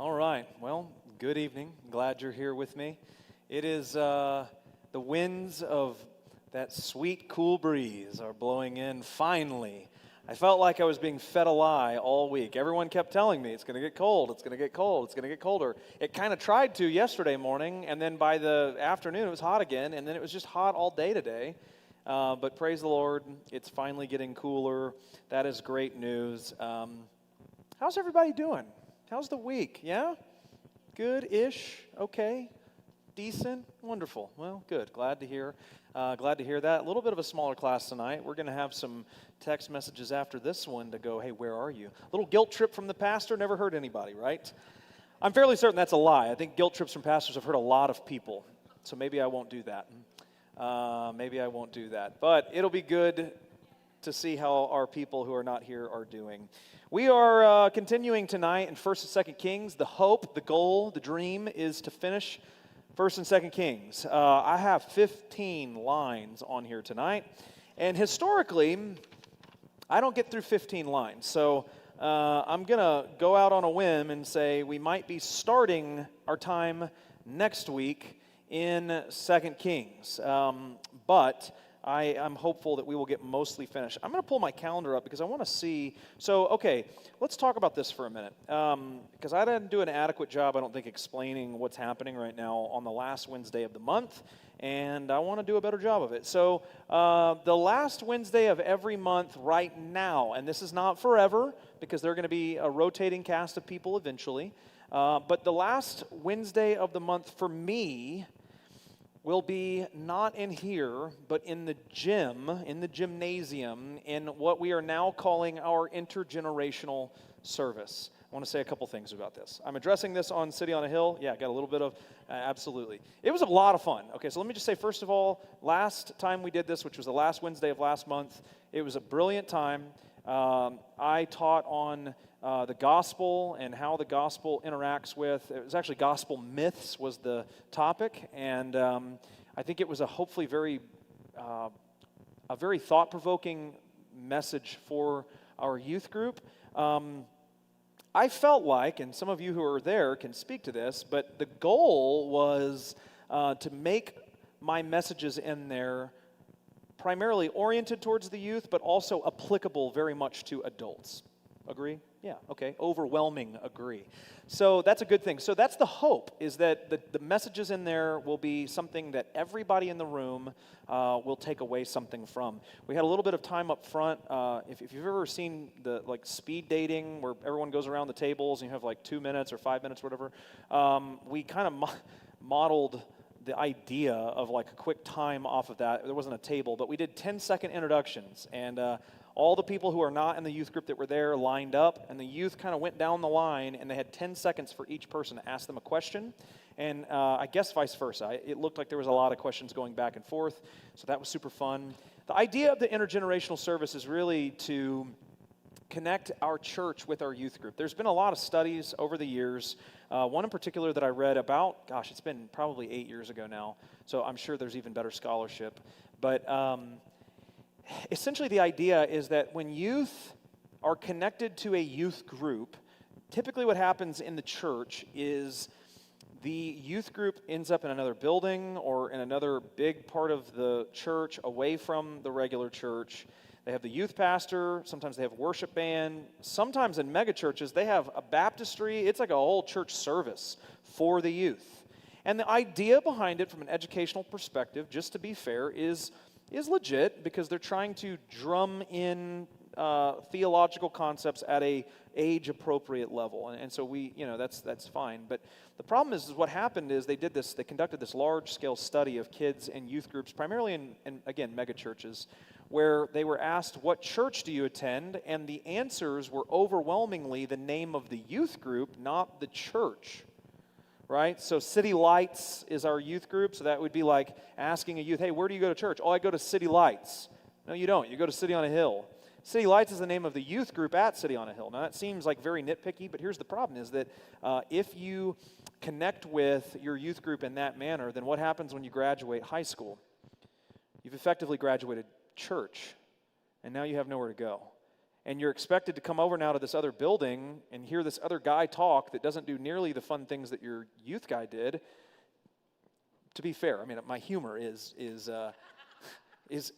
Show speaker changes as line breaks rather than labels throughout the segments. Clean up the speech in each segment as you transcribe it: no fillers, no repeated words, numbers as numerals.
All right. Well, good evening. Glad you're here with me. It is the winds of that sweet, cool breeze are blowing in finally. I felt like I was being fed a lie all week. Everyone kept telling me it's going to get cold, it's going to get cold, it's going to get colder. It kind of tried to yesterday morning, and then by the afternoon it was hot again, and then it was just hot all day today. But praise the Lord, it's finally getting cooler. That is great news. How's everybody doing? How's the week? Yeah? Good-ish? Okay? Decent? Wonderful. Well, good. Glad to hear that. A little bit of a smaller class tonight. We're going to have some text messages after this one to go, hey, where are you? A little guilt trip from the pastor never hurt anybody, right? I'm fairly certain that's a lie. I think guilt trips from pastors have hurt a lot of people. So maybe I won't do that. But it'll be good to see how our people who are not here are doing. We are continuing tonight in 1st and 2nd Kings. The hope, the goal, the dream is to finish 1st and 2nd Kings. I have 15 lines on here tonight. And historically, I don't get through 15 lines. So I'm going to go out on a whim and say we might be starting our time next week in 2nd Kings. But I'm hopeful that we will get mostly finished. I'm going to pull my calendar up because I want to see. So, okay, let's talk about this for a minute. Because I didn't do an adequate job, I don't think, explaining what's happening right now on the last Wednesday of the month. And I want to do a better job of it. So, the last Wednesday of every month right now, and this is not forever because they're going to be a rotating cast of people eventually. But the last Wednesday of the month for me will be not in here, but in the gymnasium, in what we are now calling our intergenerational service. I want to say a couple things about this. I'm addressing this on City on a Hill. Yeah, got a little bit of, absolutely. It was a lot of fun. Okay, so let me just say, first of all, last time we did this, which was the last Wednesday of last month, it was a brilliant time. I taught on the gospel and how the gospel interacts with, it was actually gospel myths was the topic, and I think it was a hopefully very thought-provoking message for our youth group. I felt like, and some of you who are there can speak to this, but the goal was to make my messages in there primarily oriented towards the youth, but also applicable very much to adults. Agree? Yeah, okay. Overwhelming agree. So that's a good thing. So that's the hope, is that the messages in there will be something that everybody in the room will take away something from. We had a little bit of time up front. If you've ever seen the speed dating where everyone goes around the tables and you have 2 minutes or 5 minutes, whatever, we kind of modeled the idea of a quick time off of that. There wasn't a table, but we did 10-second introductions, and all the people who are not in the youth group that were there lined up, and the youth kind of went down the line, and they had 10 seconds for each person to ask them a question, and I guess vice versa. It looked like there was a lot of questions going back and forth, so that was super fun. The idea of the intergenerational service is really to connect our church with our youth group. There's been a lot of studies over the years. One in particular that I read about, it's been probably 8 years ago now, so I'm sure there's even better scholarship. But essentially the idea is that when youth are connected to a youth group, typically what happens in the church is the youth group ends up in another building or in another big part of the church away from the regular church. They have the youth pastor, sometimes they have worship band, sometimes in mega churches they have a baptistry. It's like a whole church service for the youth. And the idea behind it from an educational perspective, just to be fair, is legit because they're trying to drum in theological concepts at a age-appropriate level. And so that's fine. But the problem is what happened is they conducted this large-scale study of kids and youth groups, primarily in again, mega churches, where they were asked, what church do you attend? And the answers were overwhelmingly the name of the youth group, not the church, right? So City Lights is our youth group, so that would be like asking a youth, hey, where do you go to church? Oh, I go to City Lights. No, you don't. You go to City on a Hill. City Lights is the name of the youth group at City on a Hill. Now, that seems like very nitpicky, but here's the problem is that if you connect with your youth group in that manner, then what happens when you graduate high school? You've effectively graduated church, and now you have nowhere to go. and you're expected to come over now to this other building and hear this other guy talk that doesn't do nearly the fun things that your youth guy did. To be fair, I mean, my humor is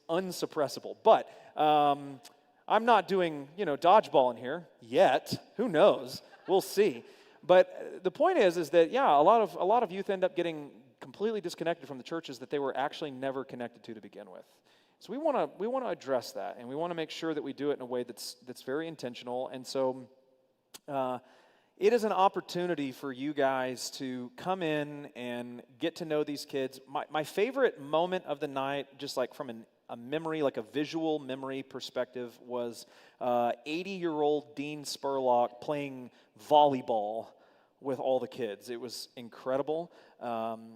unsuppressible, but I'm not doing, dodgeball in here yet. Who knows? We'll see. But the point is that, yeah, a lot of youth end up getting completely disconnected from the churches that they were actually never connected to begin with. So we want to address that, and we want to make sure that we do it in a way that's very intentional. And so it is an opportunity for you guys to come in and get to know these kids. My favorite moment of the night, just like from a memory, like a visual memory perspective, was 80-year-old Dean Spurlock playing volleyball with all the kids. It was incredible.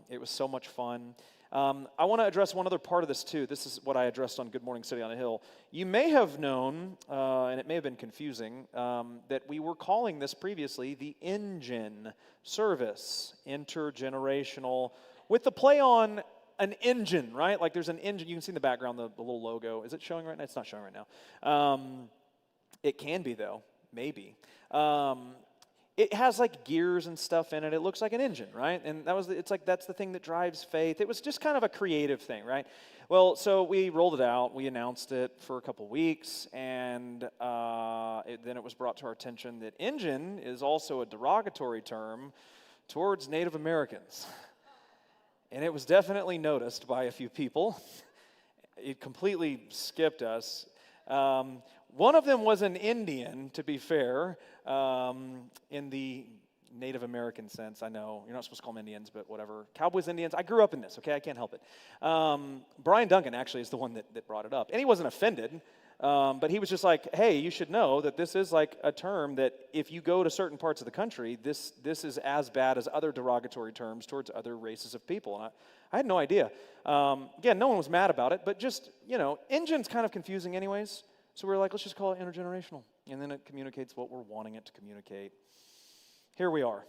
It was so much fun. I want to address one other part of this too. This is what I addressed on Good Morning City on a Hill. You may have known, and it may have been confusing, that we were calling this previously the engine service, intergenerational, with the play on an engine, right? Like there's an engine. You can see in the background the little logo. Is it showing right now? It's not showing right now. It can be though, maybe. It has like gears and stuff in it. It looks like an engine, right? And it's like that's the thing that drives faith. It was just kind of a creative thing, right? Well, so we rolled it out. We announced it for a couple weeks, and then it was brought to our attention that engine is also a derogatory term towards Native Americans. And it was definitely noticed by a few people. It completely skipped us. One of them was an Indian, to be fair, in the Native American sense. I know, you're not supposed to call them Indians, but whatever. Cowboys, Indians, I grew up in this, okay? I can't help it. Brian Duncan actually is the one that brought it up. And he wasn't offended, but he was just like, hey, you should know that this is like a term that if you go to certain parts of the country, this is as bad as other derogatory terms towards other races of people. And I had no idea. Again, no one was mad about it, but just, engine's kind of confusing anyways. So we're like, let's just call it intergenerational. And then it communicates what we're wanting it to communicate. Here we are.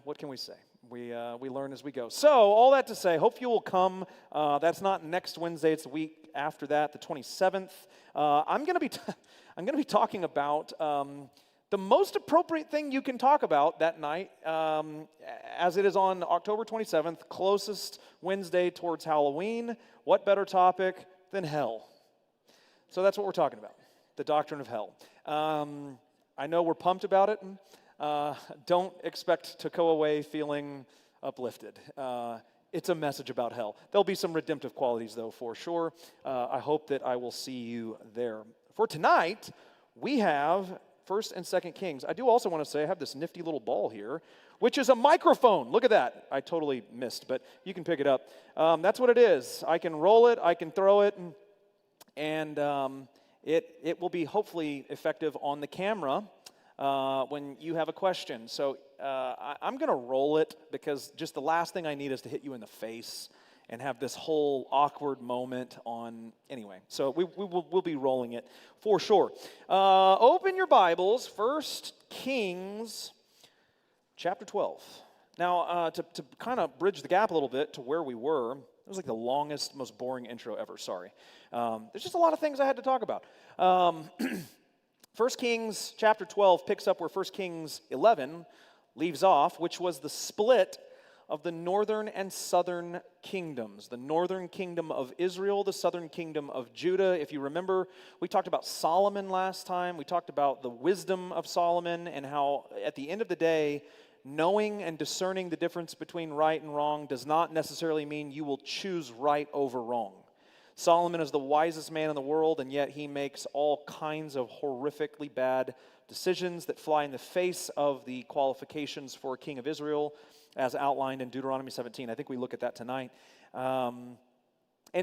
What can we say? We learn as we go. So all that to say, hope you will come. That's not next Wednesday. It's the week after that, the 27th. I'm going to be talking about the most appropriate thing you can talk about that night, as it is on October 27th, closest Wednesday towards Halloween. What better topic than hell? So that's what we're talking about, the doctrine of hell. I know we're pumped about it. Don't expect to go away feeling uplifted. It's a message about hell. There'll be some redemptive qualities, though, for sure. I hope that I will see you there. For tonight, we have 1st and 2nd Kings. I do also want to say I have this nifty little ball here, which is a microphone. Look at that. I totally missed, but you can pick it up. That's what it is. I can roll it. I can throw it. And it will be hopefully effective on the camera when you have a question. So I'm going to roll it because just the last thing I need is to hit you in the face and have this whole awkward moment on. Anyway, so we'll be rolling it for sure. Open your Bibles, 1 Kings chapter 12. Now, to kind of bridge the gap a little bit to where we were, it was like the longest, most boring intro ever, sorry. There's just a lot of things I had to talk about. 1 Kings chapter 12 picks up where 1 Kings 11 leaves off, which was the split of the northern and southern kingdoms. The northern kingdom of Israel, the southern kingdom of Judah. If you remember, we talked about Solomon last time. We talked about the wisdom of Solomon and how at the end of the day, knowing and discerning the difference between right and wrong does not necessarily mean you will choose right over wrong. Solomon is the wisest man in the world, and yet he makes all kinds of horrifically bad decisions that fly in the face of the qualifications for a king of Israel, as outlined in Deuteronomy 17. I think we look at that tonight. And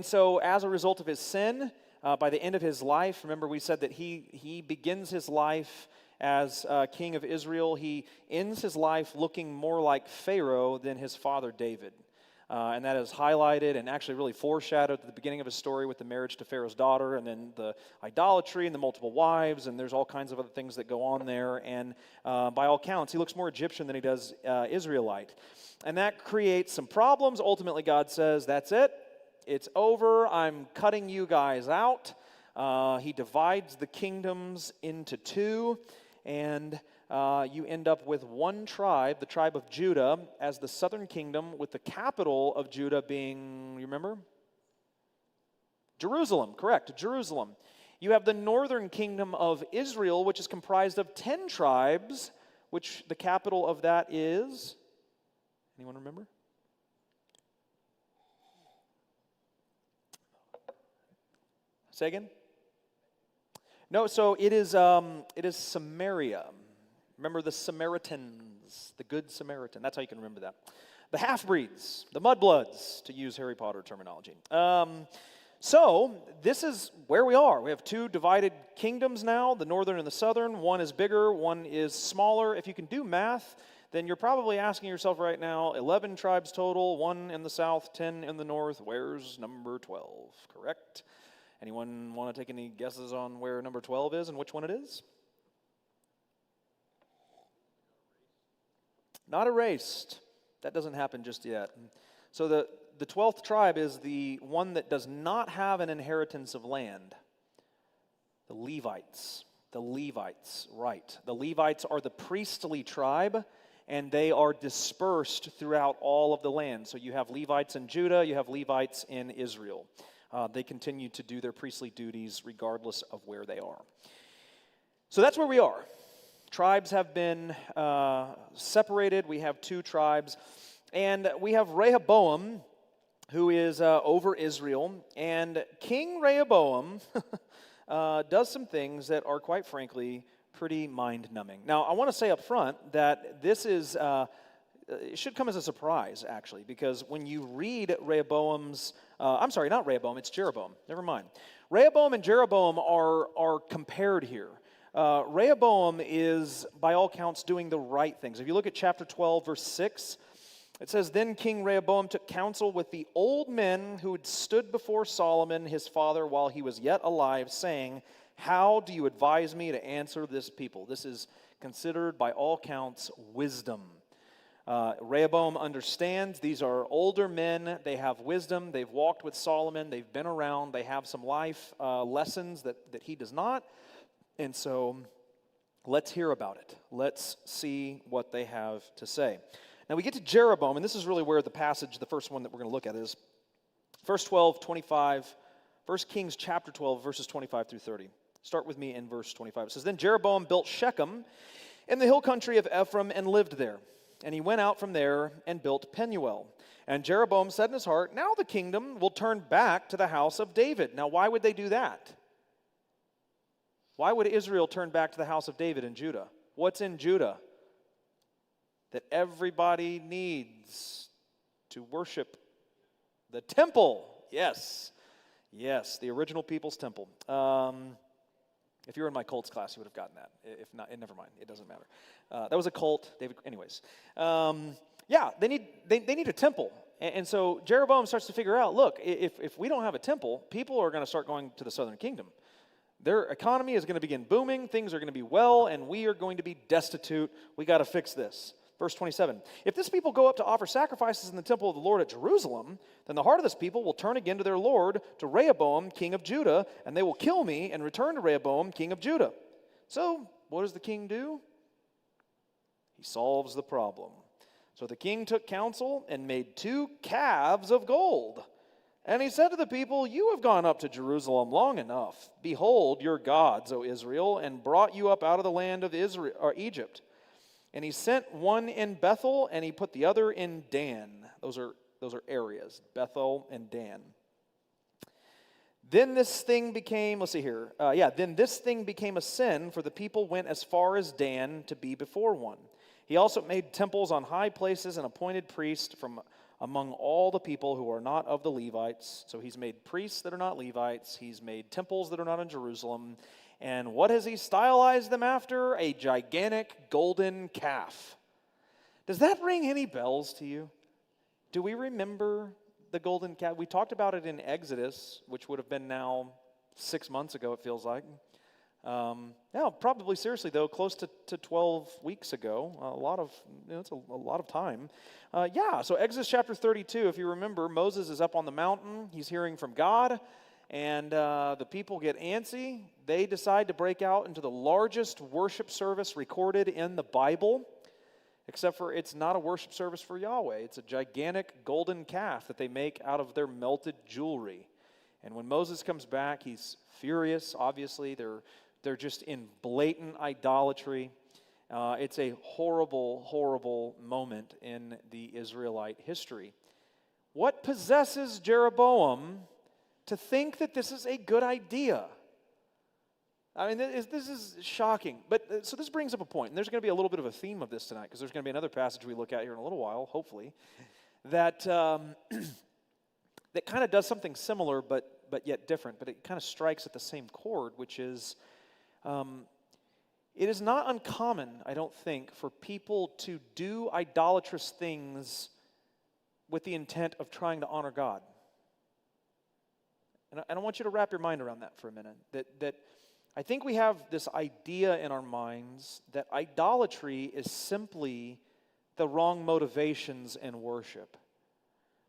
so as a result of his sin, by the end of his life, remember we said that he begins his life as king of Israel. He ends his life looking more like Pharaoh than his father David. And that is highlighted and actually really foreshadowed at the beginning of his story with the marriage to Pharaoh's daughter and then the idolatry and the multiple wives, and there's all kinds of other things that go on there. And by all counts, he looks more Egyptian than he does Israelite. And that creates some problems. Ultimately, God says, that's it. It's over. I'm cutting you guys out. He divides the kingdoms into two, and you end up with one tribe, the tribe of Judah, as the southern kingdom, with the capital of Judah being, you remember? Jerusalem, correct, Jerusalem. You have the northern kingdom of Israel, which is comprised of 10 tribes, which the capital of that is, anyone remember? Say again? No, so it is Samaria. Remember the Samaritans, the Good Samaritan. That's how you can remember that. The half-breeds, the mudbloods, to use Harry Potter terminology. So this is where we are. We have two divided kingdoms now, the northern and the southern. One is bigger, one is smaller. If you can do math, then you're probably asking yourself right now, 11 tribes total, 1 in the south, 10 in the north. Where's number 12? Correct? Anyone want to take any guesses on where number 12 is and which one it is? Not erased. That doesn't happen just yet. So the 12th tribe is the one that does not have an inheritance of land. The Levites. The Levites, right. The Levites are the priestly tribe, and they are dispersed throughout all of the land. So you have Levites in Judah, you have Levites in Israel. They continue to do their priestly duties regardless of where they are. So that's where we are. Tribes have been separated. We have two tribes. And we have Rehoboam, who is over Israel. And King Rehoboam does some things that are, quite frankly, pretty mind-numbing. Now, I want to say up front that this is... it should come as a surprise, actually, because when you read Rehoboam's, not Rehoboam, it's Jeroboam. Never mind. Rehoboam and Jeroboam are compared here. Rehoboam is, by all counts, doing the right things. If you look at chapter 12, verse 6, it says, "Then King Rehoboam took counsel with the old men who had stood before Solomon, his father, while he was yet alive, saying, 'How do you advise me to answer this people?'" This is considered, by all counts, wisdom. Rehoboam understands these are older men. They have wisdom. They've walked with Solomon. They've been around. They have some life lessons that he does not. And so let's hear about it. Let's see what they have to say. Now we get to Jeroboam, and this is really where the passage, the first one that we're going to look at is verse 12, 25, 1 Kings chapter 12, verses 25 through 30. Start with me in verse 25. It says, "Then Jeroboam built Shechem in the hill country of Ephraim and lived there. And he went out from there and built Penuel. And Jeroboam said in his heart, 'Now the kingdom will turn back to the house of David.'" Now, why would they do that? Why would Israel turn back to the house of David in Judah? What's in Judah that everybody needs to worship? The temple. Yes. Yes, the original people's temple. If you were in my cults class, you would have gotten that. If not, never mind. It doesn't matter. That was a cult. David. Anyways, they need a temple, and so Jeroboam starts to figure out. Look, if we don't have a temple, people are going to start going to the southern kingdom. Their economy is going to begin booming. Things are going to be well, and we are going to be destitute. We got to fix this. Verse 27, "If this people go up to offer sacrifices in the temple of the Lord at Jerusalem, then the heart of this people will turn again to their Lord, to Rehoboam, king of Judah, and they will kill me and return to Rehoboam, king of Judah." So, what does the king do? He solves the problem. "So the king took counsel and made 2 calves of gold. And he said to the people, 'You have gone up to Jerusalem long enough. Behold your gods, O Israel, and brought you up out of the land of Israel or Egypt.' And he sent one in Bethel, and he put the other in Dan." Those are areas, Bethel and Dan. "Then this thing became," "Then this thing became a sin, for the people went as far as Dan to be before one. He also made temples on high places and appointed priests from among all the people who are not of the Levites." So he's made priests that are not Levites. He's made temples that are not in Jerusalem. And what has he stylized them after? A gigantic golden calf. Does that ring any bells to you? Do we remember the golden calf? We talked about it in Exodus, which would have been now 6 months ago, it feels like. Probably seriously though, close to 12 weeks ago. It's a lot of time. So Exodus chapter 32, if you remember, Moses is up on the mountain. He's hearing from God. and the people get antsy. They decide to break out into the largest worship service recorded in the Bible, except for it's not a worship service for Yahweh. It's a gigantic golden calf that they make out of their melted jewelry. And when Moses comes back, he's furious, obviously. They're just in blatant idolatry. It's a horrible, horrible moment in the Israelite history. What possesses Jeroboam to think that this is a good idea? I mean, this is shocking. But so this brings up a point, and there's going to be a little bit of a theme of this tonight, because there's going to be another passage we look at here in a little while, hopefully, that that kind of does something similar, but yet different. But it kind of strikes at the same chord, which is, it is not uncommon, I don't think, for people to do idolatrous things with the intent of trying to honor God. And I want you to wrap your mind around that for a minute. That I think we have this idea in our minds that idolatry is simply the wrong motivations in worship.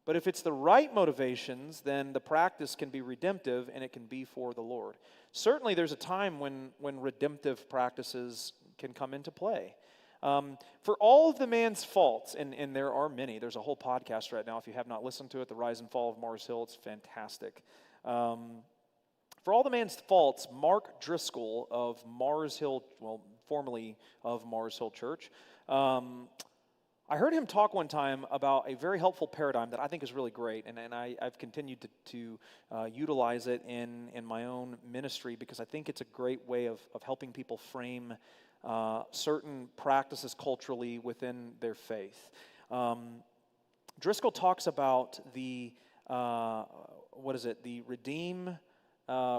But if it's the right motivations, then the practice can be redemptive and it can be for the Lord. Certainly there's a time when redemptive practices can come into play. For all of the man's faults, and there are many, there's a whole podcast right now, if you have not listened to it, The Rise and Fall of Mars Hill, it's fantastic. For all the man's faults, Mark Driscoll of Mars Hill, well, formerly of Mars Hill Church, I heard him talk one time about a very helpful paradigm that I think is really great, and I've continued to utilize it in my own ministry, because I think it's a great way of helping people frame certain practices culturally within their faith. Driscoll talks about the the redeem,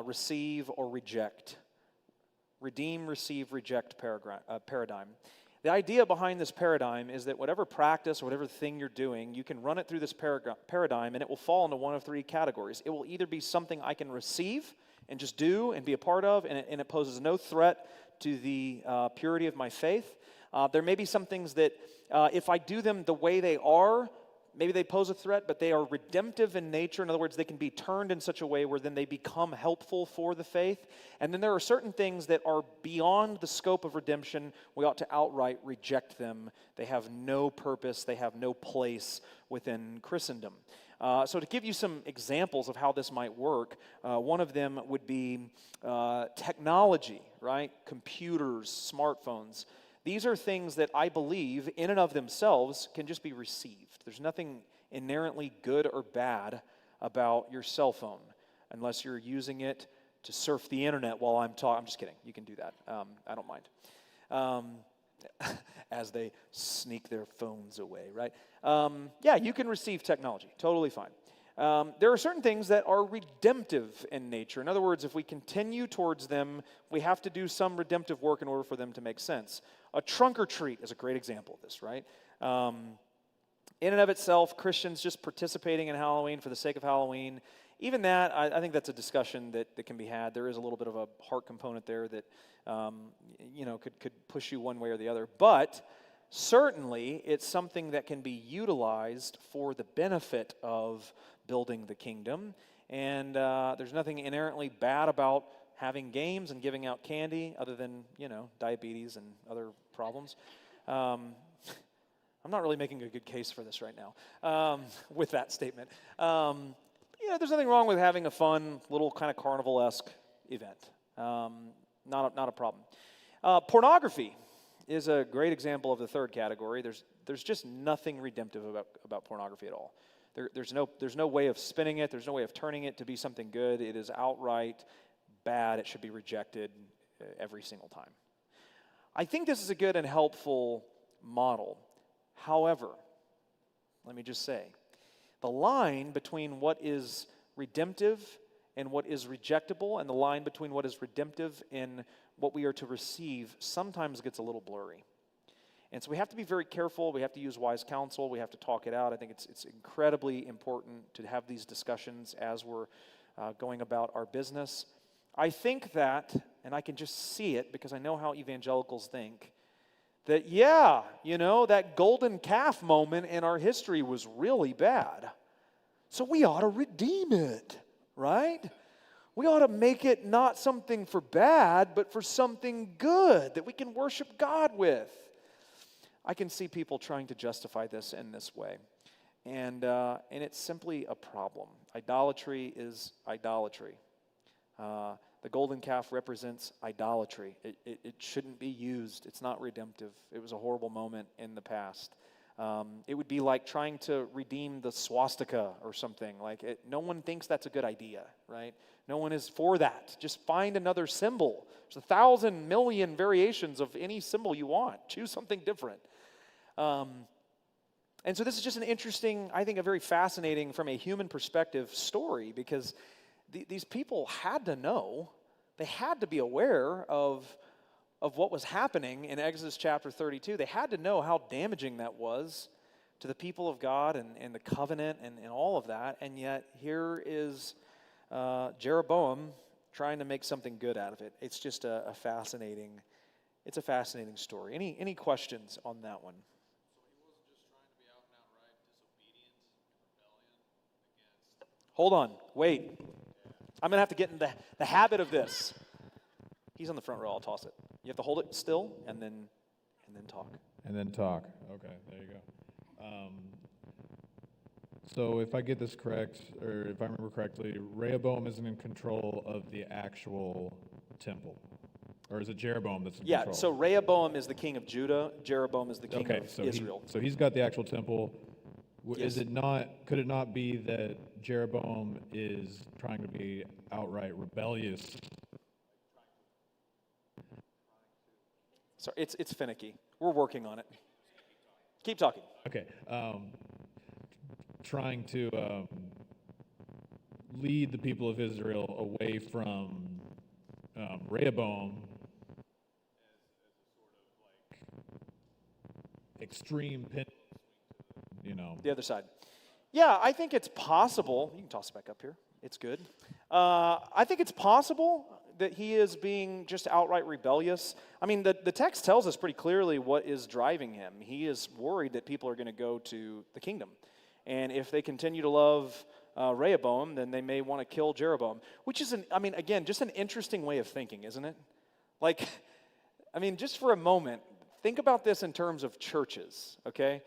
receive, or reject. Redeem, receive, reject paradigm. The idea behind this paradigm is that whatever practice or whatever thing you're doing, you can run it through this paradigm and it will fall into one of three categories. It will either be something I can receive and just do and be a part of, and it poses no threat to the purity of my faith. There may be some things that if I do them the way they are, maybe they pose a threat, but they are redemptive in nature. In other words, they can be turned in such a way where then they become helpful for the faith. And then there are certain things that are beyond the scope of redemption. We ought to outright reject them. They have no purpose. They have no place within Christendom. So to give you some examples of how this might work, one of them would be technology, right? Computers, smartphones. These are things that I believe in and of themselves can just be received. There's nothing inherently good or bad about your cell phone unless you're using it to surf the internet while I'm talking. I'm just kidding. You can do that. I don't mind. As they sneak their phones away, right? Yeah, you can receive technology. Totally fine. There are certain things that are redemptive in nature. In other words, if we continue towards them, we have to do some redemptive work in order for them to make sense. A trunk or treat is a great example of this, right? In and of itself, Christians just participating in Halloween for the sake of Halloween, even that, I think that's a discussion that can be had. There is a little bit of a heart component there that could push you one way or the other. But certainly, it's something that can be utilized for the benefit of building the kingdom. And there's nothing inherently bad about having games and giving out candy, other than, diabetes and other problems. I'm not really making a good case for this right now with that statement. There's nothing wrong with having a fun little kind of carnival-esque event. Not a problem. Pornography is a great example of the third category. There's just nothing redemptive about pornography at all. There's no way of spinning it. There's no way of turning it to be something good. It is outright bad. It should be rejected every single time. I think this is a good and helpful model. However, let me just say, the line between what is redemptive and what is rejectable, and the line between what is redemptive and what we are to receive, sometimes gets a little blurry. And so we have to be very careful. We have to use wise counsel. We have to talk it out. I think it's incredibly important to have these discussions as we're going about our business. I think that, and I can just see it because I know how evangelicals think, that that golden calf moment in our history was really bad. So we ought to redeem it, right? we ought to make it not something for bad, but for something good that we can worship God with. I can see people trying to justify this in this way. And it's simply a problem. Idolatry is idolatry. The golden calf represents idolatry. It shouldn't be used. It's not redemptive. It was a horrible moment in the past. It would be like trying to redeem the swastika or something. No one thinks that's a good idea, right? No one is for that. Just find another symbol. There's 1,000 million variations of any symbol you want. Choose something different. And so this is just an interesting, I think a very fascinating, from a human perspective, story, because these people had to know, they had to be aware of what was happening in Exodus chapter 32. They had to know how damaging that was to the people of God and the covenant and all of that. And yet here is Jeroboam trying to make something good out of it. It's just a fascinating story. Any questions on that one? Hold on, wait. I'm going to have to get in the habit of this. He's on the front row, I'll toss it. You have to hold it still and then talk.
And then talk. Okay, there you go. So if I get this correct, or if I remember correctly, Rehoboam isn't in control of the actual temple. Or is it Jeroboam that's in control?
Yeah, so Rehoboam is the king of Judah. Jeroboam is the king of
so
Israel.
So he's got the actual temple.
Yes.
Could it not be that Jeroboam is trying to be outright rebellious?
Sorry, it's finicky. We're working on it. Keep talking.
Okay. Trying to lead the people of Israel away from Rehoboam as a sort of extreme pendulum,
The other side. Yeah, I think it's possible. You can toss it back up here. It's good. I think it's possible that he is being just outright rebellious. I mean, the text tells us pretty clearly what is driving him. He is worried that people are going to go to the kingdom. And if they continue to love Rehoboam, then they may want to kill Jeroboam, which is, just an interesting way of thinking, isn't it? Just for a moment, think about this in terms of churches, okay?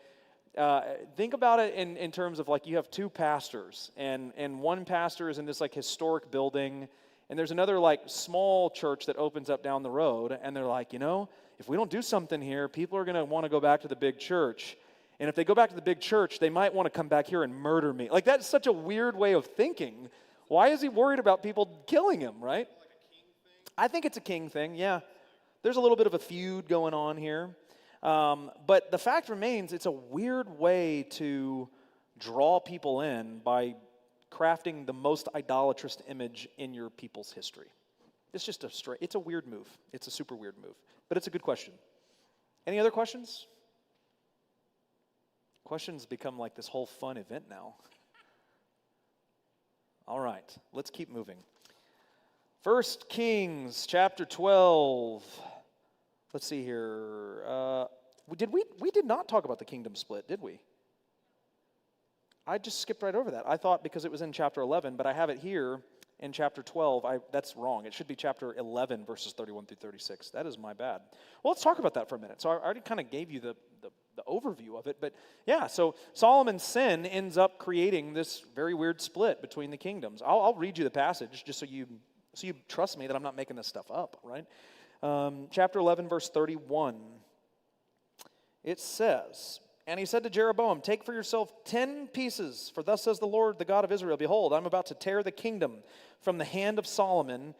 Think about it in terms of you have two pastors, and one pastor is in this historic building, and there's another small church that opens up down the road, and they're like, if we don't do something here, people are going to want to go back to the big church. And if they go back to the big church, they might want to come back here and murder me. That's such a weird way of thinking. Why is he worried about people killing him, right? I think it's a king thing, yeah. There's a little bit of a feud going on here. But the fact remains, it's a weird way to draw people in by crafting the most idolatrous image in your people's history. It's just it's a weird move. It's a super weird move. But it's a good question. Any other questions? Questions become this whole fun event now. All right, let's keep moving. 1 Kings chapter 12. Let's see here. We did not talk about the kingdom split, did we? I just skipped right over that. I thought because it was in chapter 11, but I have it here in chapter 12. That's wrong. It should be chapter 11, verses 31 through 36. That is my bad. Well, let's talk about that for a minute. So I already kind of gave you the overview of it, but yeah, so Solomon's sin ends up creating this very weird split between the kingdoms. I'll read you the passage just so you trust me that I'm not making this stuff up, right? Chapter 11, verse 31. It says, "And he said to Jeroboam, take for yourself 10 pieces, for thus says the Lord, the God of Israel, behold, I'm about to tear the kingdom from the hand of Solomon,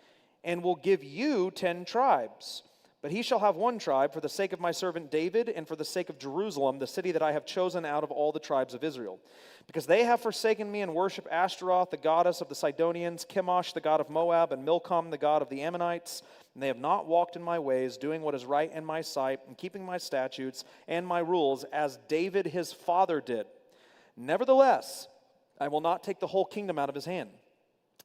and will give you 10 tribes. But he shall have one tribe for the sake of my servant David, and for the sake of Jerusalem, the city that I have chosen out of all the tribes of Israel. Because they have forsaken me and worship Asherah, the goddess of the Sidonians, Chemosh, the god of Moab, and Milcom, the god of the Ammonites. And they have not walked in my ways, doing what is right in my sight, and keeping my statutes and my rules, as David his father did. Nevertheless, I will not take the whole kingdom out of his hand,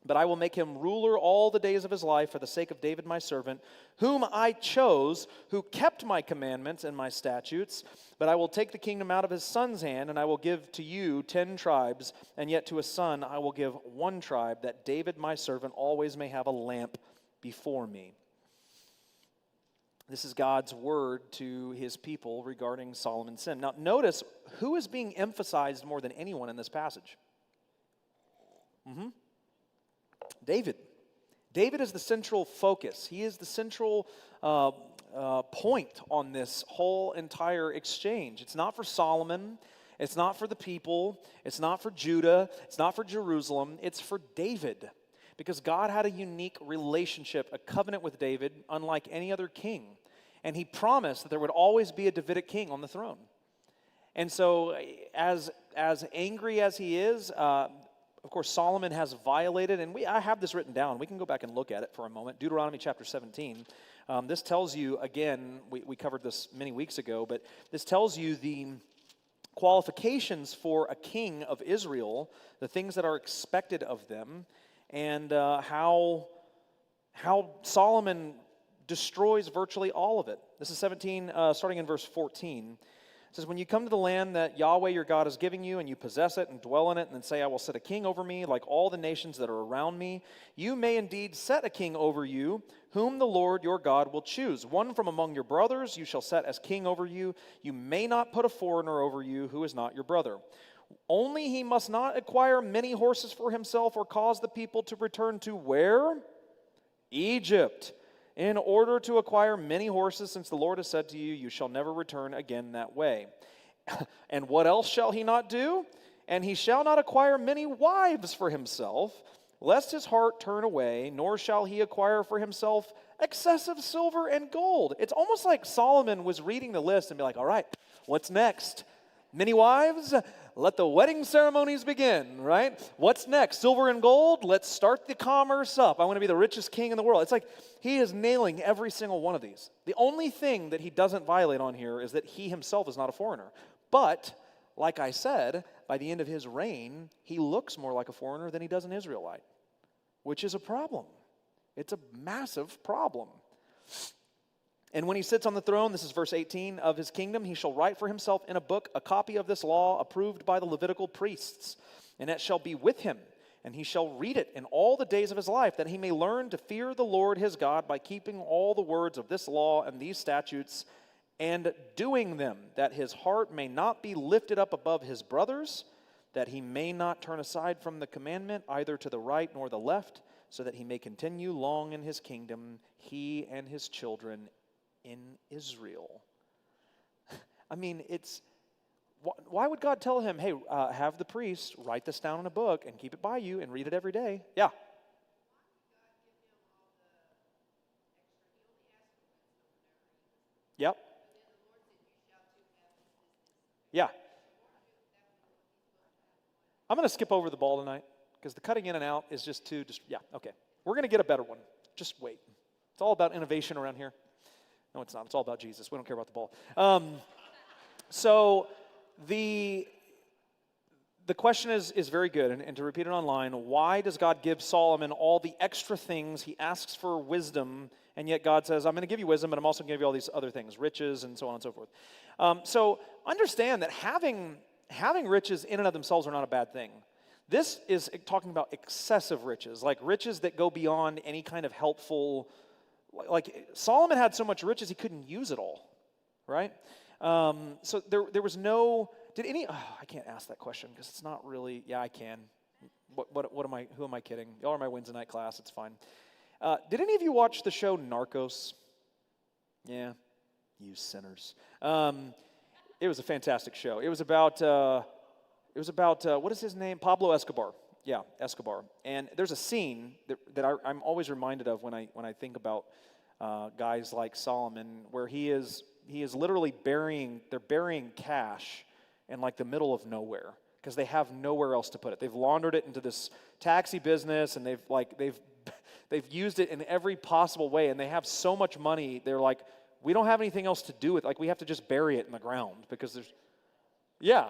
But I will make him ruler all the days of his life for the sake of David my servant, whom I chose, who kept my commandments and my statutes. But I will take the kingdom out of his son's hand, and I will give to you 10 tribes, and yet to his son I will give 1 tribe, that David my servant always may have a lamp before me. This is God's word to his people regarding Solomon's sin. Now notice who is being emphasized more than anyone in this passage. David. David is the central focus. He is the central point on this whole entire exchange. It's not for Solomon. It's not for the people. It's not for Judah. It's not for Jerusalem. It's for David. Because God had a unique relationship, a covenant with David, unlike any other king. And he promised that there would always be a Davidic king on the throne. And so, as angry as he is, of course, Solomon has violated, and I have this written down. We can go back and look at it for a moment. Deuteronomy chapter 17. This tells you, again, we covered this many weeks ago, but this tells you the qualifications for a king of Israel, the things that are expected of them, and how Solomon destroys virtually all of it. This is 17, starting in verse 14. It says, when you come to the land that Yahweh your God is giving you, and you possess it and dwell in it, and then say, I will set a king over me like all the nations that are around me, you may indeed set a king over you, whom the Lord your God will choose. One from among your brothers you shall set as king over you. You may not put a foreigner over you who is not your brother. Only he must not acquire many horses for himself, or cause the people to return to where? Egypt. In order to acquire many horses, since the Lord has said to you, you shall never return again that way. And what else shall he not do? And he shall not acquire many wives for himself, lest his heart turn away, nor shall he acquire for himself excessive silver and gold. It's almost like Solomon was reading the list and be like, all right, what's next? Many wives? Let the wedding ceremonies begin, right? What's next? Silver and gold? Let's start the commerce up. I want to be the richest king in the world. It's like he is nailing every single one of these. The only thing that he doesn't violate on here is that he himself is not a foreigner. But, like I said, by the end of his reign, he looks more like a foreigner than he does an Israelite, which is a problem. It's a massive problem. And when he sits on the throne, this is verse 18, of his kingdom, he shall write for himself in a book a copy of this law approved by the Levitical priests, and it shall be with him, and he shall read it in all the days of his life, that he may learn to fear the Lord his God by keeping all the words of this law and these statutes and doing them, that his heart may not be lifted up above his brothers, that he may not turn aside from the commandment either to the right nor the left, so that he may continue long in his kingdom, he and his children in Israel. I mean, why would God tell him, hey, have the priest write this down in a book and keep it by you and read it every day? Yeah. Yep. Yeah. I'm going to skip over the ball tonight because the cutting in and out is just too, yeah, okay. We're going to get a better one. Just wait. It's all about innovation around here. No, it's not. It's all about Jesus. We don't care about the ball. So the question is very good, and to repeat it online, why does God give Solomon all the extra things? He asks for wisdom, and yet God says, I'm going to give you wisdom, but I'm also going to give you all these other things, riches, and so on and so forth. So understand that having riches in and of themselves are not a bad thing. This is talking about excessive riches, like riches that go beyond any kind of helpful. Like Solomon had so much riches he couldn't use it all, right? So there was no. Did any? Oh, I can't ask that question because it's not really. Yeah, I can. What am I? Who am I kidding? Y'all are my Wednesday night class. It's fine. Did any of you watch the show Narcos? Yeah, you sinners. It was a fantastic show. It was about what is his name? Pablo Escobar. Yeah, Escobar. And there's a scene that I'm always reminded of when I think about guys like Solomon, where he is literally burying cash in like the middle of nowhere because they have nowhere else to put it. They've laundered it into this taxi business, and they've used it in every possible way, and they have so much money. They're like, we don't have anything else to do with it. Like, we have to just bury it in the ground because there's, yeah,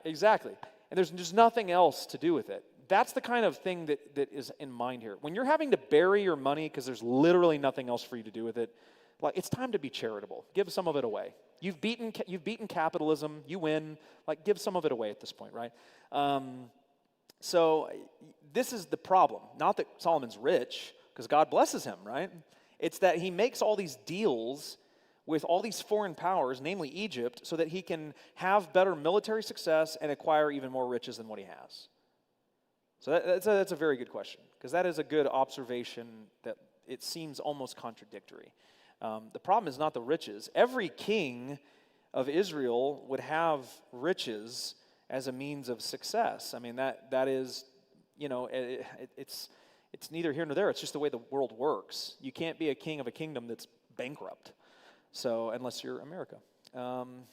exactly. And there's just nothing else to do with it. that's the kind of thing that is in mind here. When you're having to bury your money because there's literally nothing else for you to do with it, like, it's time to be charitable. Give some of it away. You've beaten capitalism. You win. Like, give some of it away at this point, right? So this is the problem. Not that Solomon's rich, because God blesses him, right? It's that he makes all these deals with all these foreign powers, namely Egypt, so that he can have better military success and acquire even more riches than what he has. So that's a very good question, because that is a good observation that it seems almost contradictory. The problem is not the riches. Every king of Israel would have riches as a means of success. I mean, that is, it's neither here nor there. It's just the way the world works. You can't be a king of a kingdom that's bankrupt. So unless you're America, and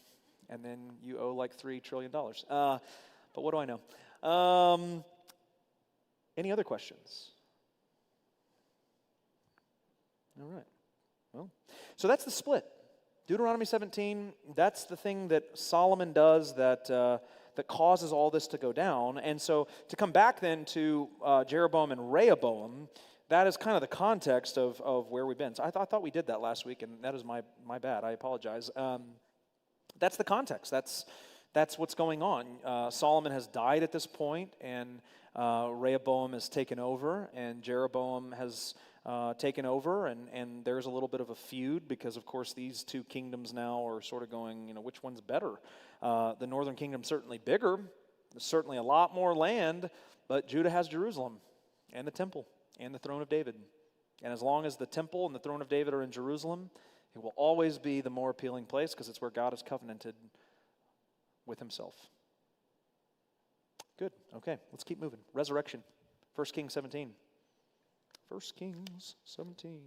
then you owe like $3 trillion. But what do I know? Any other questions? All right. Well, so that's the split. Deuteronomy 17, that's the thing that Solomon does that causes all this to go down. And so to come back then to Jeroboam and Rehoboam, that is kind of the context of where we've been. So I thought we did that last week, and that is my bad. I apologize. That's the context. That's what's going on. Solomon has died at this point, and Rehoboam has taken over, and Jeroboam has taken over, and there's a little bit of a feud because, of course, these two kingdoms now are sort of going, which one's better? The northern kingdom's certainly bigger. There's certainly a lot more land, but Judah has Jerusalem and the temple and the throne of David. And as long as the temple and the throne of David are in Jerusalem, it will always be the more appealing place because it's where God has covenanted with himself. Good. Okay, let's keep moving. Resurrection. 1 Kings 17. 1 Kings 17.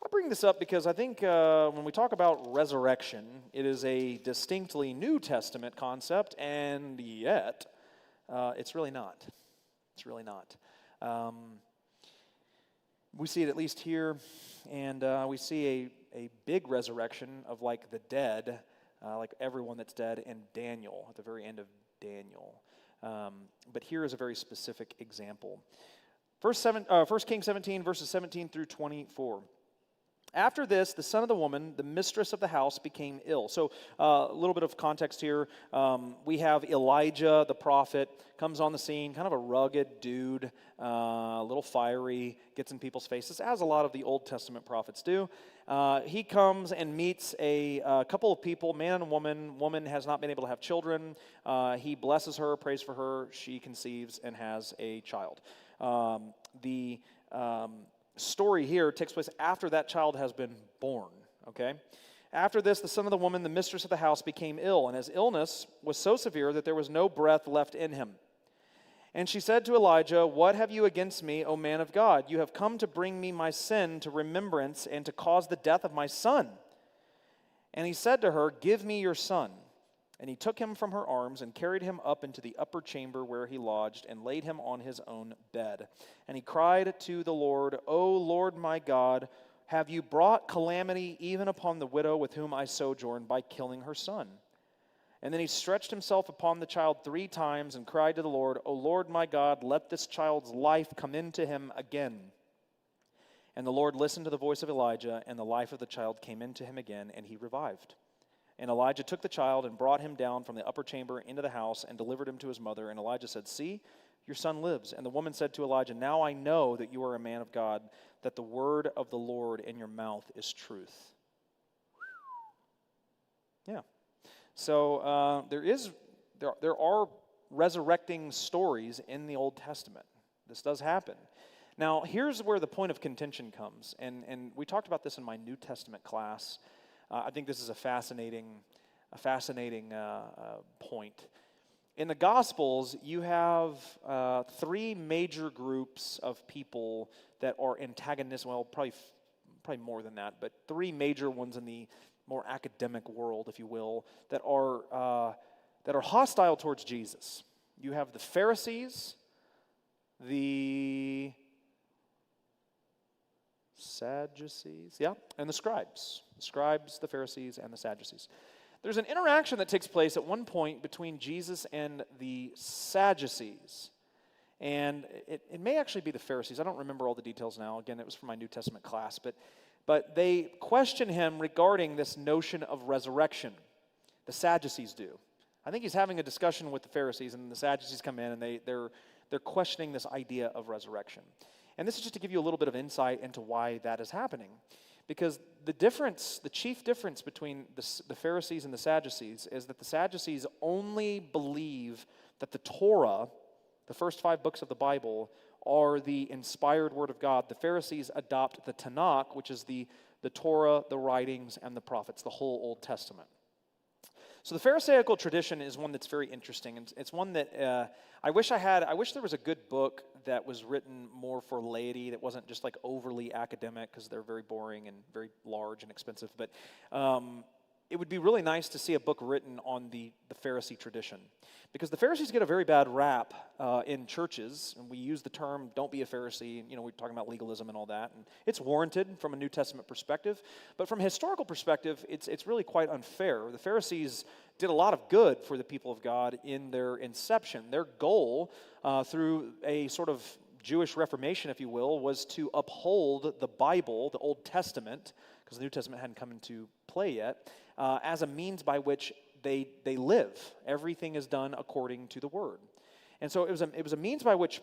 I bring this up because I think when we talk about resurrection, it is a distinctly New Testament concept, and yet it's really not. It's really not. We see it at least here, and we see a big resurrection of like the dead, like everyone that's dead in Daniel, at the very end of Daniel. But here is a very specific example. 1 Kings 17, verses 17 through 24. After this, the son of the woman, the mistress of the house, became ill. So a little bit of context here. We have Elijah, the prophet, comes on the scene, kind of a rugged dude, a little fiery, gets in people's faces, as a lot of the Old Testament prophets do. He comes and meets a couple of people, man and woman. Woman has not been able to have children. He blesses her, prays for her. She conceives and has a child. The story here takes place after that child has been born, okay? After this, the son of the woman, the mistress of the house, became ill, and his illness was so severe that there was no breath left in him. And she said to Elijah, "What have you against me, O man of God? You have come to bring me my sin to remembrance and to cause the death of my son." And he said to her, "Give me your son." And he took him from her arms and carried him up into the upper chamber where he lodged and laid him on his own bed. And he cried to the Lord, "O Lord my God, have you brought calamity even upon the widow with whom I sojourn by killing her son?" And then he stretched himself upon the child 3 times and cried to the Lord, "O Lord my God, let this child's life come into him again." And the Lord listened to the voice of Elijah, and the life of the child came into him again, and he revived. And Elijah took the child and brought him down from the upper chamber into the house and delivered him to his mother. And Elijah said, "See, your son lives." And the woman said to Elijah, "Now I know that you are a man of God, that the word of the Lord in your mouth is truth." Yeah. So there are resurrecting stories in the Old Testament. This does happen. Now, here's where the point of contention comes. And we talked about this in my New Testament class. I think this is a fascinating point. In the Gospels, you have 3 major groups of people that are antagonistic. Well, probably more than that, but 3 major ones in the more academic world, if you will, that are hostile towards Jesus. You have the Pharisees, the Sadducees, and the scribes. The scribes, the Pharisees, and the Sadducees. There's an interaction that takes place at one point between Jesus and the Sadducees. And it may actually be the Pharisees. I don't remember all the details now. Again, it was from my New Testament class. But they question him regarding this notion of resurrection. The Sadducees do. I think he's having a discussion with the Pharisees, and the Sadducees come in, and they're questioning this idea of resurrection. And this is just to give you a little bit of insight into why that is happening. Because the chief difference between the Pharisees and the Sadducees is that the Sadducees only believe that the Torah, the first 5 books of the Bible, are the inspired word of God. The Pharisees adopt the Tanakh, which is the Torah, the writings, and the prophets, the whole Old Testament. So the Pharisaical tradition is one that's very interesting. And it's one that I wish there was a good book that was written more for laity, that wasn't just like overly academic, because they're very boring and very large and expensive. But it would be really nice to see a book written on the Pharisee tradition. Because the Pharisees get a very bad rap in churches, and we use the term, don't be a Pharisee. You know, we're talking about legalism and all that, and it's warranted from a New Testament perspective. But from a historical perspective, it's really quite unfair. The Pharisees did a lot of good for the people of God in their inception. Their goal, through a sort of Jewish Reformation, if you will, was to uphold the Bible, the Old Testament, because the New Testament hadn't come into play yet, as a means by which they live. Everything is done according to the Word. And so it was a means by which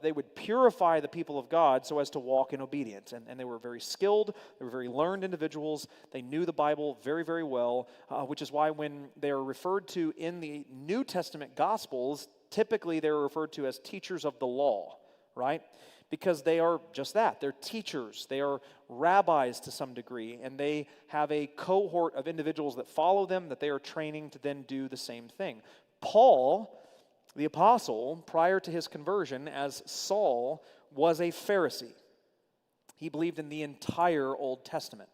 they would purify the people of God so as to walk in obedience. And they were very skilled, they were very learned individuals, they knew the Bible very, very well, which is why when they are referred to in the New Testament Gospels, typically they are referred to as teachers of the law, right? Because they are just that. They're teachers. They are rabbis to some degree, and they have a cohort of individuals that follow them that they are training to then do the same thing. Paul, the apostle, prior to his conversion as Saul, was a Pharisee. He believed in the entire Old Testament.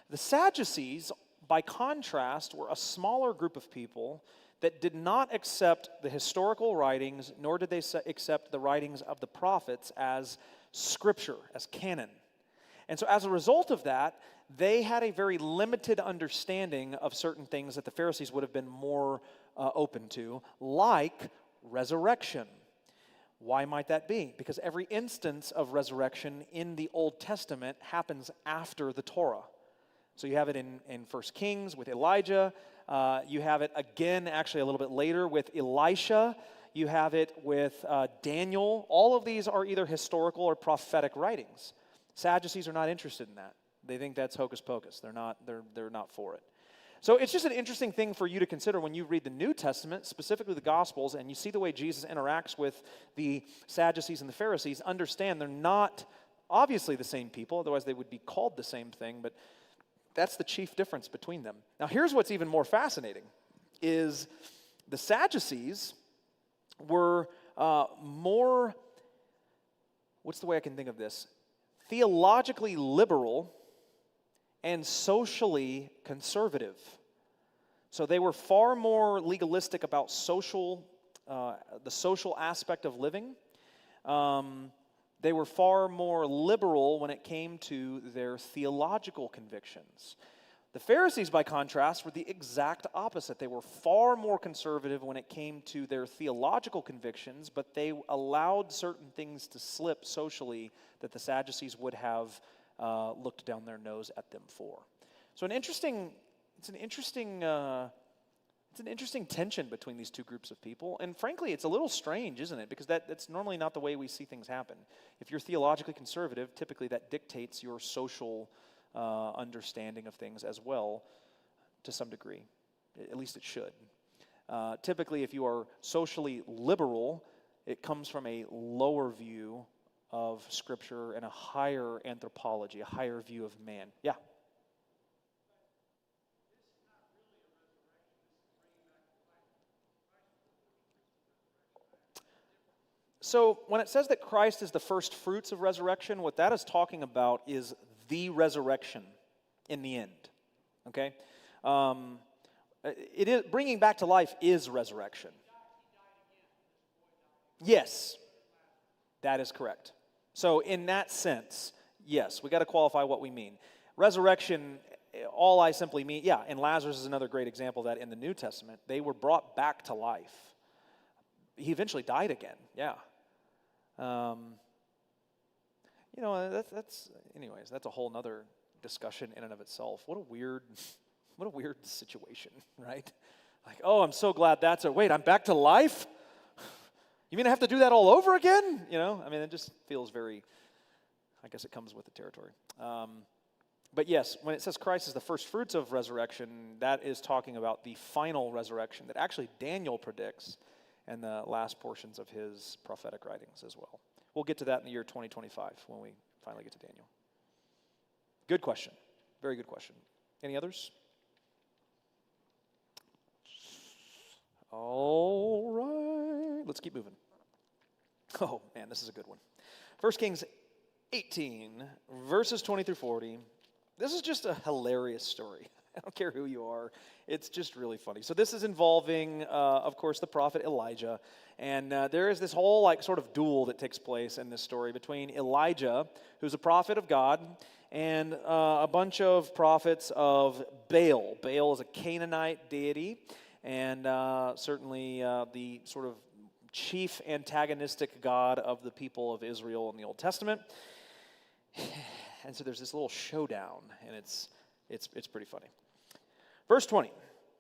The Sadducees, by contrast, were a smaller group of people that did not accept the historical writings, nor did they accept the writings of the prophets as scripture, as canon. And so as a result of that, they had a very limited understanding of certain things that the Pharisees would have been more open to, like resurrection. Why might that be? Because every instance of resurrection in the Old Testament happens after the Torah. So you have it in 1 Kings with Elijah. You have it again, actually a little bit later, with Elisha. You have it with Daniel. All of these are either historical or prophetic writings. Sadducees are not interested in that. They think that's hocus pocus. They're not for it. So it's just an interesting thing for you to consider when you read the New Testament, specifically the Gospels, and you see the way Jesus interacts with the Sadducees and the Pharisees. Understand they're not obviously the same people, otherwise they would be called the same thing, but that's the chief difference between them. Now, here's what's even more fascinating, is the Sadducees were more, what's the way I can think of this? Theologically liberal and socially conservative. So they were far more legalistic about the social aspect of living. They were far more liberal when it came to their theological convictions. The Pharisees, by contrast, were the exact opposite. They were far more conservative when it came to their theological convictions, but they allowed certain things to slip socially that the Sadducees would have looked down their nose at them for. So it's an interesting tension between these two groups of people. And frankly, it's a little strange, isn't it? Because that's normally not the way we see things happen. If you're theologically conservative, typically that dictates your social understanding of things as well, to some degree. At least it should. Typically, if you are socially liberal, it comes from a lower view of Scripture and a higher anthropology, a higher view of man. Yeah? So when it says that Christ is the first fruits of resurrection, what that is talking about is the resurrection in the end. Okay? It is bringing back to life is resurrection. Yes, that is correct. So in that sense, yes, we got to qualify what we mean. Resurrection, all I simply mean, yeah, and Lazarus is another great example of that in the New Testament. They were brought back to life. He eventually died again, yeah. Anyways, that's a whole nother discussion in and of itself. What a weird situation, right? Like, oh, I'm so glad wait, I'm back to life? You mean I have to do that all over again? It just feels very, I guess it comes with the territory. But yes, when it says Christ is the first fruits of resurrection, that is talking about the final resurrection that actually Daniel predicts in the last portions of his prophetic writings as well. We'll get to that in the year 2025 when we finally get to Daniel. Good question. Very good question. Any others? All right. Let's keep moving. Oh, man, this is a good one. 1 Kings 18, verses 20 through 40. This is just a hilarious story. I don't care who you are. It's just really funny. So this is involving, of course, the prophet Elijah. And there is this whole sort of duel that takes place in this story between Elijah, who's a prophet of God, and a bunch of prophets of Baal. Baal is a Canaanite deity, and certainly the sort of chief antagonistic god of the people of Israel in the Old Testament. And so there's this little showdown, and it's pretty funny. Verse 20.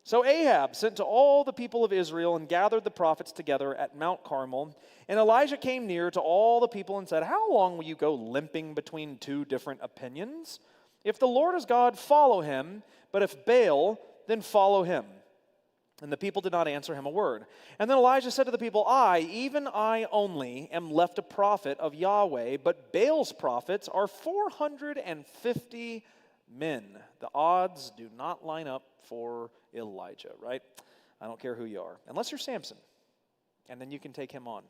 So Ahab sent to all the people of Israel and gathered the prophets together at Mount Carmel. And Elijah came near to all the people and said, "How long will you go limping between two different opinions? If the Lord is God, follow him. But if Baal, then follow him." And the people did not answer him a word. And then Elijah said to the people, even I only, am left a prophet of Yahweh, but Baal's prophets are 450 men. The odds do not line up for Elijah, right? I don't care who you are, unless you're Samson. And then you can take him on.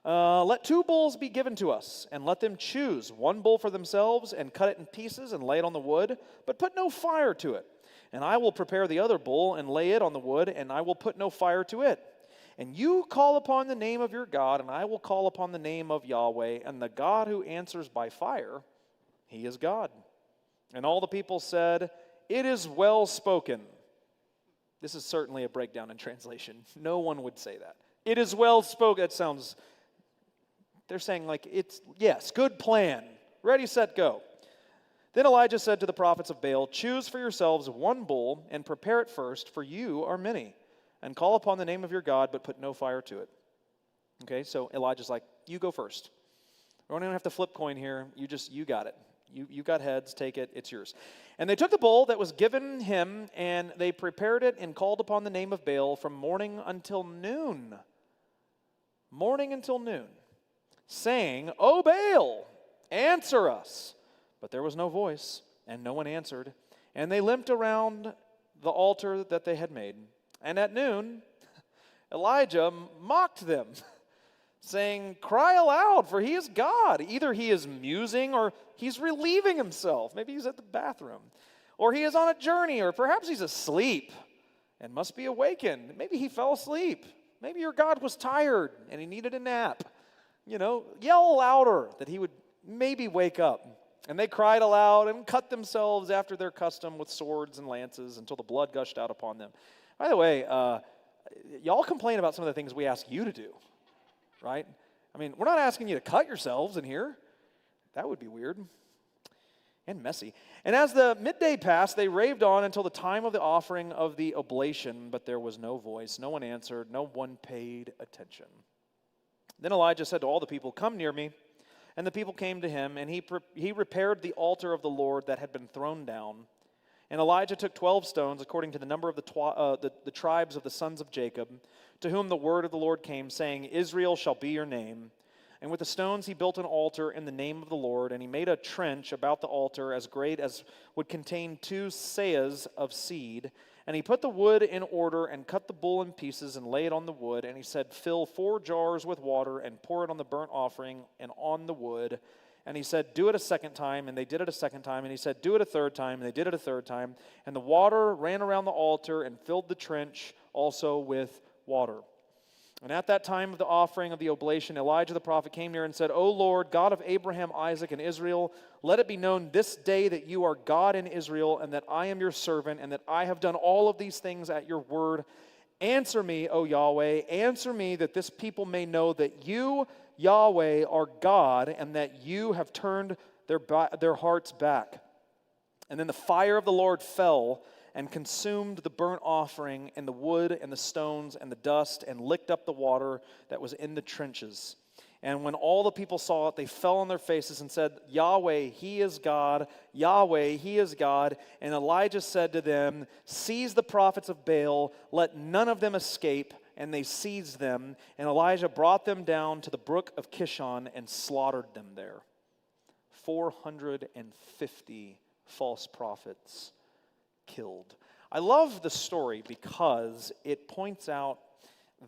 Let 2 bulls be given to us, and let them choose 1 bull for themselves, and cut it in pieces, and lay it on the wood, but put no fire to it. And I will prepare the other bull and lay it on the wood, and I will put no fire to it. And you call upon the name of your God, and I will call upon the name of Yahweh, and the God who answers by fire, he is God. And all the people said, "It is well spoken." This is certainly a breakdown in translation. No one would say that. It is well spoken. That sounds, they're saying yes, good plan. Ready, set, go. Then Elijah said to the prophets of Baal, "Choose for yourselves 1 bull and prepare it first, for you are many. And call upon the name of your God, but put no fire to it." Okay, so Elijah's like, you go first. We don't even have to flip coin here. You got it. You got heads, take it, it's yours. And they took the bull that was given him, and they prepared it and called upon the name of Baal from morning until noon. Morning until noon. Saying, "O Baal, answer us." But there was no voice, and no one answered. And they limped around the altar that they had made. And at noon, Elijah mocked them, saying, "Cry aloud, for he is God. Either he is musing, or he's relieving himself." Maybe he's at the bathroom. "Or he is on a journey, or perhaps he's asleep and must be awakened. Maybe he fell asleep. Maybe your God was tired and he needed a nap. Yell louder that he would maybe wake up." And they cried aloud and cut themselves after their custom with swords and lances until the blood gushed out upon them. By the way, y'all complain about some of the things we ask you to do, right? We're not asking you to cut yourselves in here. That would be weird and messy. And as the midday passed, they raved on until the time of the offering of the oblation, but there was no voice, no one answered, no one paid attention. Then Elijah said to all the people, "Come near me." And the people came to him, and he repaired the altar of the Lord that had been thrown down. And Elijah took 12 stones, according to the number of the tribes of the sons of Jacob, to whom the word of the Lord came, saying, "Israel shall be your name." And with the stones he built an altar in the name of the Lord, and he made a trench about the altar as great as would contain 2 seahs of seed. And he put the wood in order and cut the bull in pieces and lay it on the wood. And he said, "Fill 4 jars with water and pour it on the burnt offering and on the wood." And he said, "Do it a second time." And they did it a second time. And he said, "Do it a third time." And they did it a third time. And the water ran around the altar and filled the trench also with water. And at that time of the offering of the oblation, Elijah the prophet came near and said, "O Lord, God of Abraham, Isaac, and Israel, let it be known this day that you are God in Israel, and that I am your servant, and that I have done all of these things at your word. Answer me, O Yahweh, answer me, that this people may know that you, Yahweh our God, and that you have turned their hearts back. And then the fire of the Lord fell and consumed the burnt offering and the wood and the stones and the dust and licked up the water that was in the trenches. And when all the people saw it, they fell on their faces and said, Yahweh, He is God. Yahweh, He is God. And Elijah said to them, seize the prophets of Baal, let none of them escape. And they seized them. And Elijah brought them down to the brook of Kishon and slaughtered them there. 450 false prophets killed. I love the story because it points out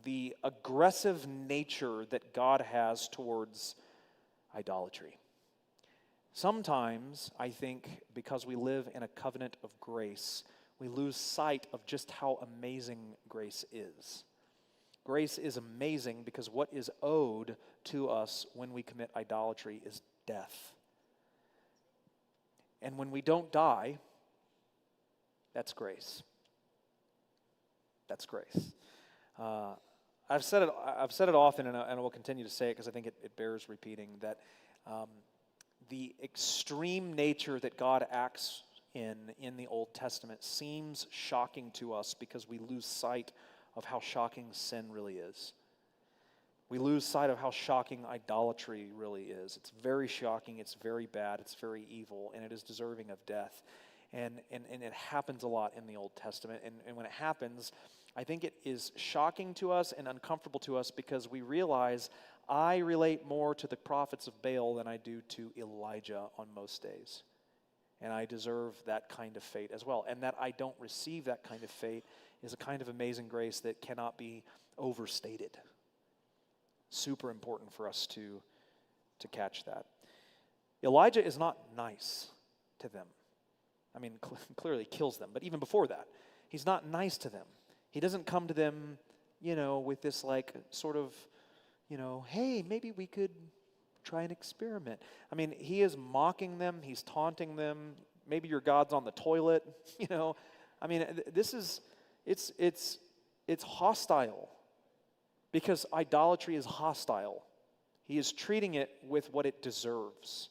the aggressive nature that God has towards idolatry. Sometimes, I think, because we live in a covenant of grace, we lose sight of just how amazing grace is. Grace is amazing because what is owed to us when we commit idolatry is death. And when we don't die, that's grace. That's grace. I've said it often, and I will continue to say it because I think it bears repeating, that the extreme nature that God acts in the Old Testament seems shocking to us because we lose sight of how shocking sin really is. We lose sight of how shocking idolatry really is. It's very shocking, it's very bad, it's very evil, and it is deserving of death. And it happens a lot in the Old Testament. And when it happens, I think it is shocking to us and uncomfortable to us because we realize I relate more to the prophets of Baal than I do to Elijah on most days. And I deserve that kind of fate as well. And that I don't receive that kind of fate is a kind of amazing grace that cannot be overstated. Super important for us to catch that. Elijah is not nice to them. I mean, clearly kills them. But even before that, he's not nice to them. He doesn't come to them, with this sort of, hey, maybe we could try an experiment. I mean, he is mocking them. He's taunting them. Maybe your God's on the toilet. I mean, it's hostile because idolatry is hostile. He is treating it with what it deserves.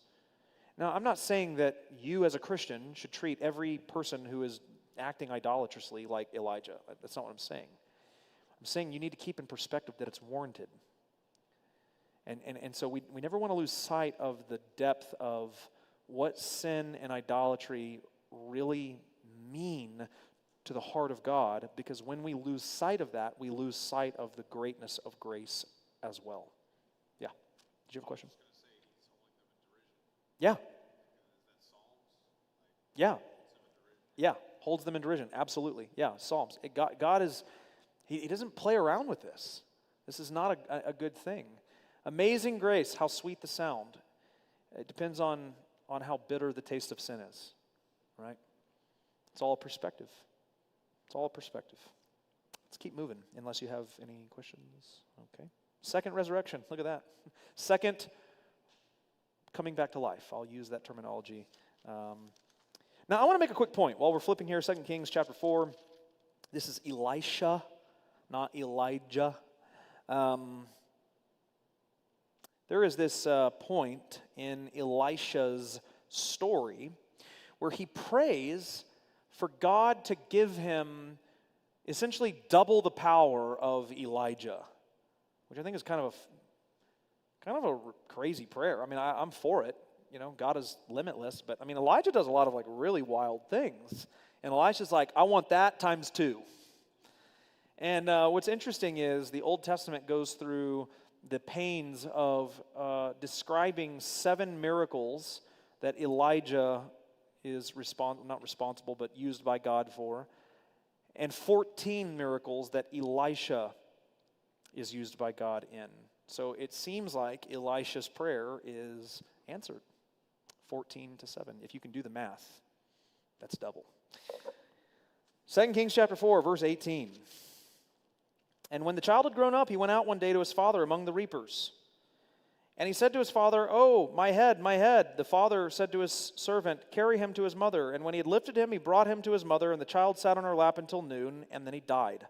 Now, I'm not saying that you as a Christian should treat every person who is acting idolatrously like Elijah. That's not what I'm saying. I'm saying you need to keep in perspective that it's warranted. And so we never want to lose sight of the depth of what sin and idolatry really mean to the heart of God, because when we lose sight of that, we lose sight of the greatness of grace as well. Yeah. Did you have a question? Yeah. Yeah. Yeah. Holds them in derision. Absolutely. Yeah. Psalms. God is, He doesn't play around with this. This is not a good thing. Amazing grace, how sweet the sound. It depends on how bitter the taste of sin is, right? It's all perspective. It's all perspective. Let's keep moving, unless you have any questions. Okay. Second resurrection. Look at that. Second coming back to life. I'll use that terminology. Now, I want to make a quick point. While we're flipping here, 2 Kings chapter 4. This is Elisha, not Elijah. There is this point in Elisha's story where he prays for God to give him essentially double the power of Elijah, which I think is kind of a crazy prayer. I mean, I'm for it. God is limitless, but I mean, Elijah does a lot of really wild things, and Elisha's like, I want that times 2. And what's interesting is the Old Testament goes through the pains of describing 7 miracles that Elijah is not responsible, but used by God for, and 14 miracles that Elisha is used by God in. So it seems like Elisha's prayer is answered. 14-7. If you can do the math, that's double. 2 Kings chapter 4, verse 18. And when the child had grown up, he went out one day to his father among the reapers. And he said to his father, "Oh, my head, my head." The father said to his servant, "Carry him to his mother." And when he had lifted him, he brought him to his mother, and the child sat on her lap until noon, and then he died.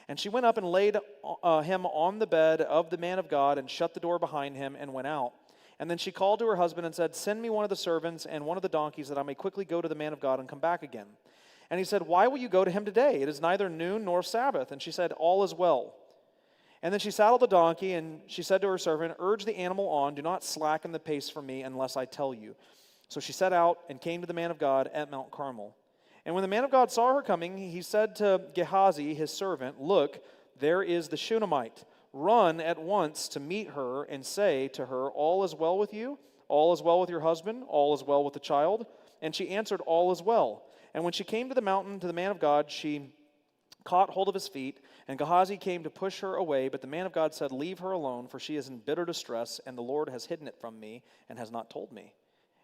And she went up and laid him on the bed of the man of God and shut the door behind him and went out. And then she called to her husband and said, "Send me one of the servants and one of the donkeys that I may quickly go to the man of God and come back again." And he said, "Why will you go to him today? It is neither noon nor Sabbath." And she said, "All is well." And then she saddled the donkey, and she said to her servant, "Urge the animal on, do not slacken the pace for me unless I tell you." So she set out and came to the man of God at Mount Carmel. And when the man of God saw her coming, he said to Gehazi, his servant, "Look, there is the Shunammite. Run at once to meet her and say to her, 'All is well with you? All is well with your husband? All is well with the child?' And she answered, 'All is well.' And when she came to the mountain to the man of God, she caught hold of his feet, and Gehazi came to push her away. But the man of God said, 'Leave her alone, for she is in bitter distress, and the Lord has hidden it from me and has not told me.'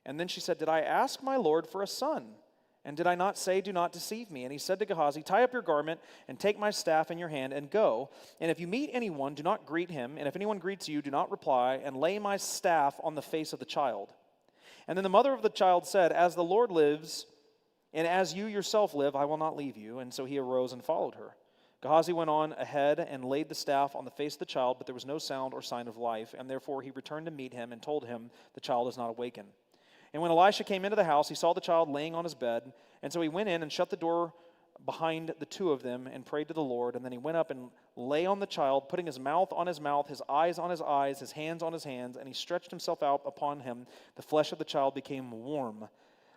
And then she said, 'Did I ask my Lord for a son? And did I not say, do not deceive me?' And he said to Gehazi, 'Tie up your garment and take my staff in your hand and go. And if you meet anyone, do not greet him. And if anyone greets you, do not reply. And lay my staff on the face of the child.' And then the mother of the child said, 'As the Lord lives, and as you yourself live, I will not leave you.' And so he arose and followed her. Gehazi went on ahead and laid the staff on the face of the child, but there was no sound or sign of life. And therefore he returned to meet him and told him, 'The child is not awakened.' And when Elisha came into the house, he saw the child laying on his bed. And so he went in and shut the door behind the two of them and prayed to the Lord. And then he went up and lay on the child, putting his mouth on his mouth, his eyes on his eyes, his hands on his hands. And he stretched himself out upon him. The flesh of the child became warm.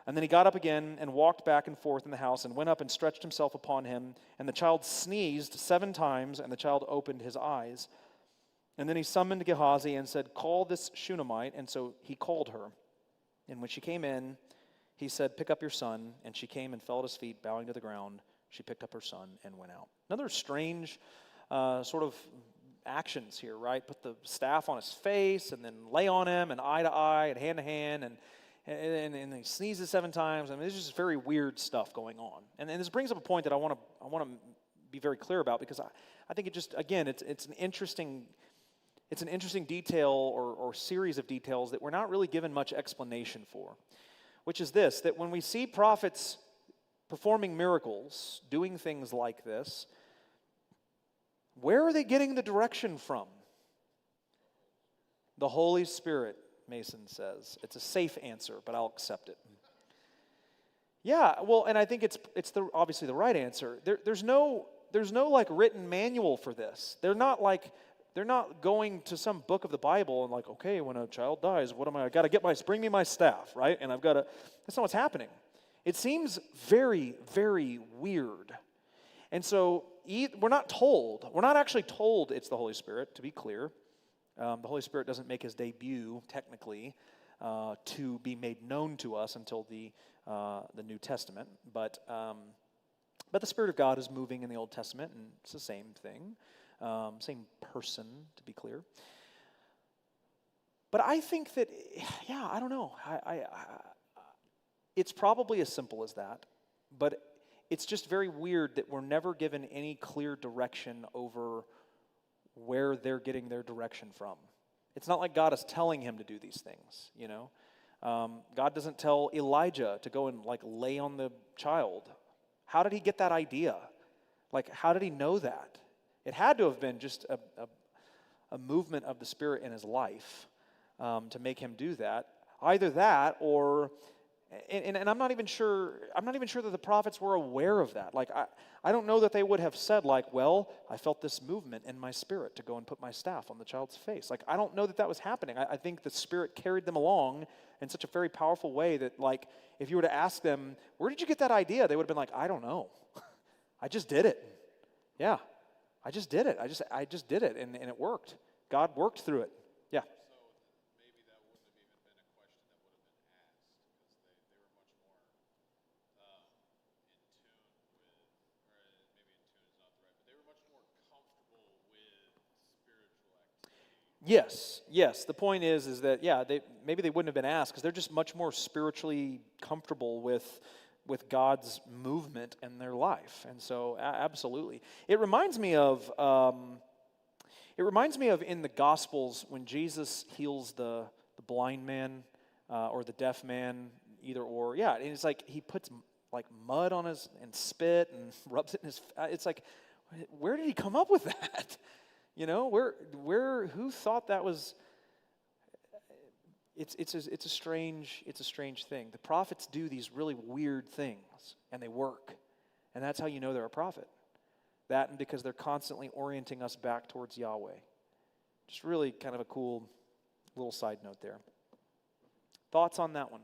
And then he got up again and walked back and forth in the house and went up and stretched himself upon him. And the child sneezed 7 times, and the child opened his eyes. And then he summoned Gehazi and said, 'Call this Shunammite.' And so he called her. And when she came in, he said, 'Pick up your son.' And she came and fell at his feet, bowing to the ground. She picked up her son and went out." Another strange sort of actions here, right? Put the staff on his face and then lay on him and eye to eye and hand to hand, and he sneezes 7 times. I mean, there's just very weird stuff going on. And this brings up a point that I want to be very clear about, because I think it just, again, it's an interesting detail or series of details that we're not really given much explanation for, which is this: that when we see prophets performing miracles, doing things like this, where are they getting the direction from? The Holy Spirit, Mason says. It's a safe answer, but I'll accept it. Yeah, well, and I think it's obviously the right answer. There's no like written manual for this. They're not going to some book of the Bible and like, okay, when a child dies, I got to bring me my staff, right? And that's not what's happening. It seems very, very weird. And so we're not actually told it's the Holy Spirit, to be clear. The Holy Spirit doesn't make his debut, technically, to be made known to us until the New Testament. But the Spirit of God is moving in the Old Testament, and it's the same thing. Same person, to be clear. But I think that, I don't know. It's probably as simple as that, but it's just very weird that we're never given any clear direction over where they're getting their direction from. It's not like God is telling him to do these things, you know. God doesn't tell Elijah to go and like lay on the child. How did he get that idea? Like, how did he know that? It had to have been just a movement of the Spirit in his life to make him do that. Either that, or, and I'm not even sure that the prophets were aware of that. Like, I don't know that they would have said, like, well, I felt this movement in my spirit to go and put my staff on the child's face. Like, I don't know that was happening. I think the Spirit carried them along in such a very powerful way that, like, if you were to ask them, where did you get that idea? They would have been like, I don't know. I just did it. Yeah. I just did it. I just did it, and it worked. God worked through it. Yeah.
So maybe that wouldn't have even been a question that would have been asked, because they were much more in tune with, or maybe in tune is not the right, but they were much more comfortable with spiritual activity.
Yes. The point is that maybe they wouldn't have been asked because they're just much more spiritually comfortable with God's movement in their life. And so absolutely. It reminds me of in the Gospels when Jesus heals the blind man or the deaf man, either or. Yeah, and it's like he puts like mud on and spit and rubs it in his. It's like, Where did he come up with that? Who thought that was? It's a strange thing. The prophets do these really weird things, and they work, and that's how you know they're a prophet. That and because they're constantly orienting us back towards Yahweh. Just really kind of a cool little side note there. Thoughts on that one?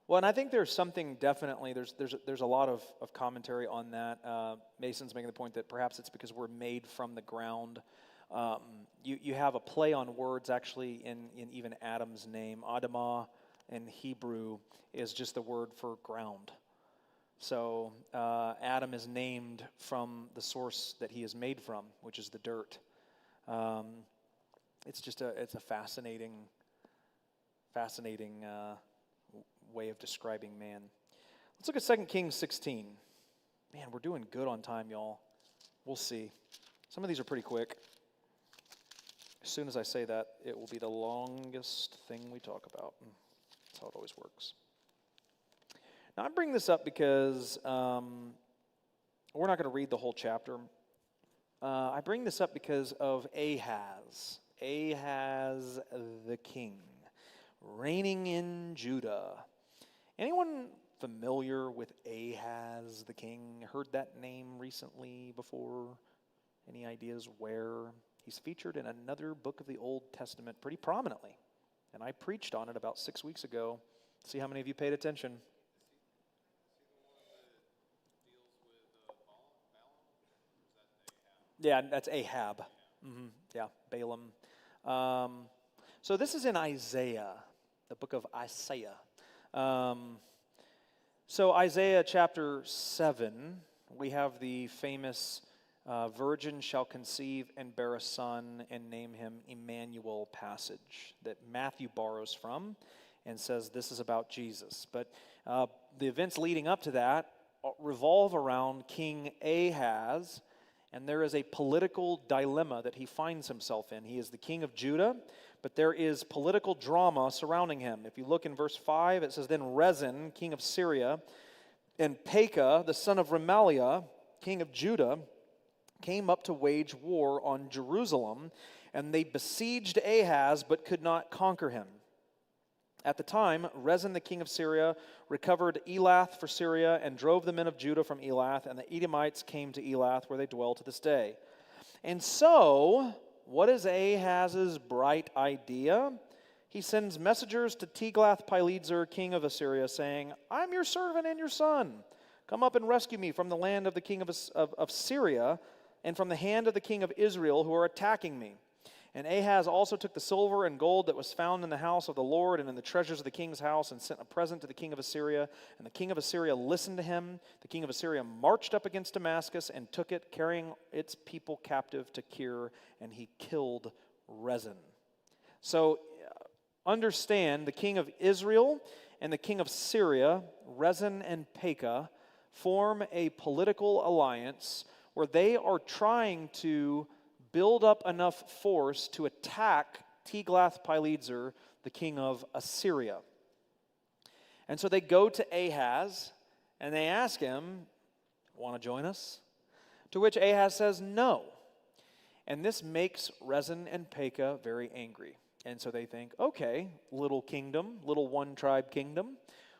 Well, and I think there's something definitely, there's a lot of commentary on that. Mason's making the point that perhaps it's because we're made from the ground. You have a play on words actually in even Adam's name. Adamah in Hebrew is just the word for ground. So Adam is named from the source that he is made from, which is the dirt. It's a fascinating way of describing man. Let's look at 2 Kings 16. Man, we're doing good on time, y'all. We'll see. Some of these are pretty quick. As soon as I say that, it will be the longest thing we talk about. That's how it always works. Now, I bring this up because we're not going to read the whole chapter. I bring this up because of Ahaz. Ahaz the king, reigning in Judah. Anyone familiar with Ahaz the king? Heard that name recently before? Any ideas where? He's featured in another book of the Old Testament pretty prominently. And I preached on it about 6 weeks ago. See how many of you paid attention. Yeah, that's Ahab. Yeah, Balaam. So this is in Isaiah, the book of Isaiah. So Isaiah chapter 7, we have the famous virgin shall conceive and bear a son and name him Emmanuel passage that Matthew borrows from and says this is about Jesus. But the events leading up to that revolve around King Ahaz, and there is a political dilemma that he finds himself in. He is the king of Judah, but there is political drama surrounding him. If you look in verse 5, it says, Then Rezin, king of Syria, and Pekah, the son of Remaliah, king of Judah, came up to wage war on Jerusalem, and they besieged Ahaz, but could not conquer him. At the time, Rezin the king of Syria recovered Elath for Syria and drove the men of Judah from Elath, and the Edomites came to Elath, where they dwell to this day. And so, what is Ahaz's bright idea? He sends messengers to Tiglath-Pileser, king of Assyria, saying, I'm your servant and your son. Come up and rescue me from the land of the king of Syria and from the hand of the king of Israel who are attacking me. And Ahaz also took the silver and gold that was found in the house of the Lord and in the treasures of the king's house and sent a present to the king of Assyria. And the king of Assyria listened to him. The king of Assyria marched up against Damascus and took it, carrying its people captive to Kir, and he killed Rezin. So understand, the king of Israel and the king of Syria, Rezin and Pekah, form a political alliance where they are trying to build up enough force to attack Tiglath-Pileser, the king of Assyria. And so they go to Ahaz, and they ask him, want to join us? To which Ahaz says, no. And this makes Rezin and Pekah very angry. And so they think, okay, little kingdom, little one-tribe kingdom,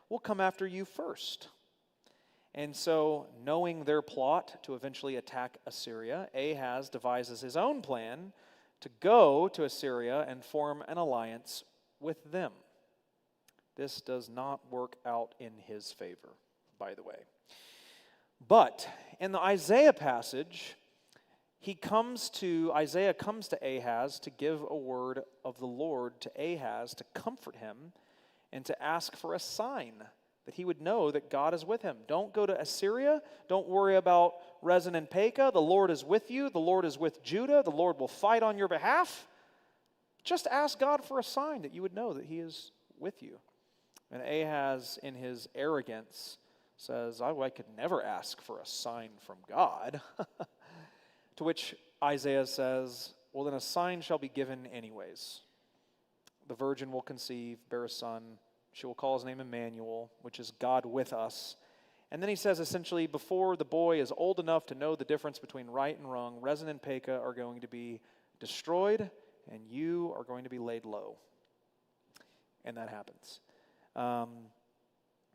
we'll come after you first. And so, knowing their plot to eventually attack Assyria, Ahaz devises his own plan to go to Assyria and form an alliance with them. This does not work out in his favor, by the way. But in the Isaiah passage, Isaiah comes to Ahaz to give a word of the Lord to Ahaz to comfort him and to ask for a sign that he would know that God is with him. Don't go to Assyria. Don't worry about Rezin and Pekah. The Lord is with you. The Lord is with Judah. The Lord will fight on your behalf. Just ask God for a sign that you would know that he is with you. And Ahaz, in his arrogance, says, I could never ask for a sign from God. To which Isaiah says, well, then a sign shall be given anyways. The virgin will conceive, bear a son, She will call his name Emmanuel, which is God with us. And then he says essentially, before the boy is old enough to know the difference between right and wrong, Rezin and Pekah are going to be destroyed, and you are going to be laid low. And that happens.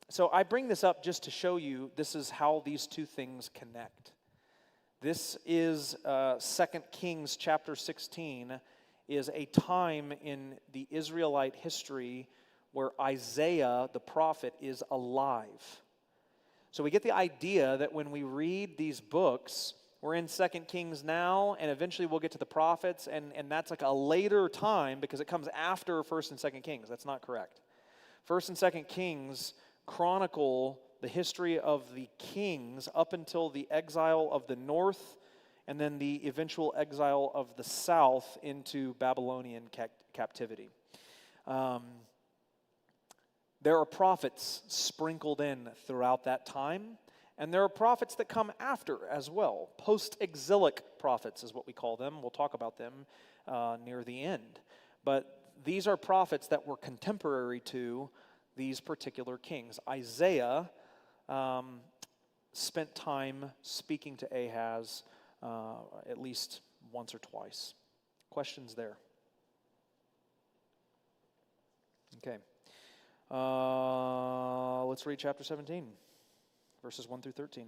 So I bring this up just to show you this is how these two things connect. This is 2 Kings chapter 16 is a time in the Israelite history where Isaiah the prophet is alive. So we get the idea that when we read these books, we're in 2 Kings now, and eventually we'll get to the prophets, and that's like a later time because it comes after 1st and 2nd Kings. That's not correct. 1st and 2nd Kings chronicle the history of the kings up until the exile of the north and then the eventual exile of the south into Babylonian captivity. There are prophets sprinkled in throughout that time, and there are prophets that come after as well. Post-exilic prophets is what we call them. We'll talk about them near the end. But these are prophets that were contemporary to these particular kings. Isaiah spent time speaking to Ahaz at least once or twice. Questions there? Okay. Let's read chapter 17, verses 1 through 13.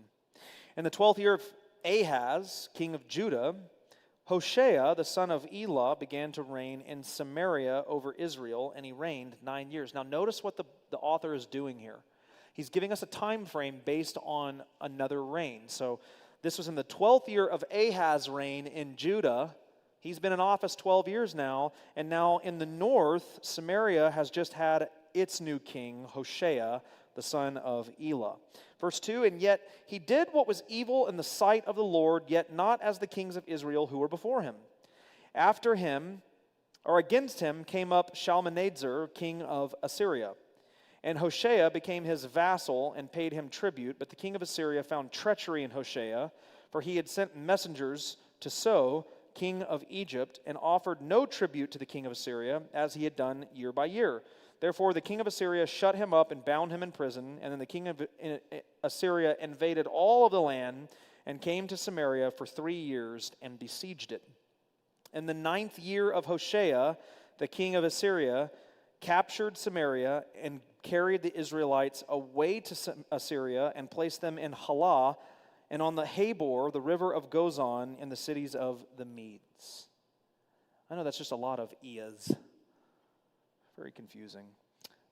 In the 12th year of Ahaz, king of Judah, Hoshea, the son of Elah, began to reign in Samaria over Israel, and he reigned 9 years. Now notice what the author is doing here. He's giving us a time frame based on another reign. So this was in the 12th year of Ahaz's reign in Judah. He's been in office 12 years now, and now in the north, Samaria has just had its new king, Hoshea, the son of Elah. Verse 2, and yet he did what was evil in the sight of the Lord, yet not as the kings of Israel who were before him. After him, or against him, came up Shalmaneser, king of Assyria. And Hoshea became his vassal and paid him tribute, but the king of Assyria found treachery in Hoshea, for he had sent messengers to So, king of Egypt, and offered no tribute to the king of Assyria, as he had done year by year. Therefore, the king of Assyria shut him up and bound him in prison, and then the king of Assyria invaded all of the land and came to Samaria for 3 years and besieged it. In the 9th year of Hoshea, the king of Assyria captured Samaria and carried the Israelites away to Assyria and placed them in Halah and on the Habor, the river of Gozan, in the cities of the Medes. I know that's just a lot of Eas. Very confusing.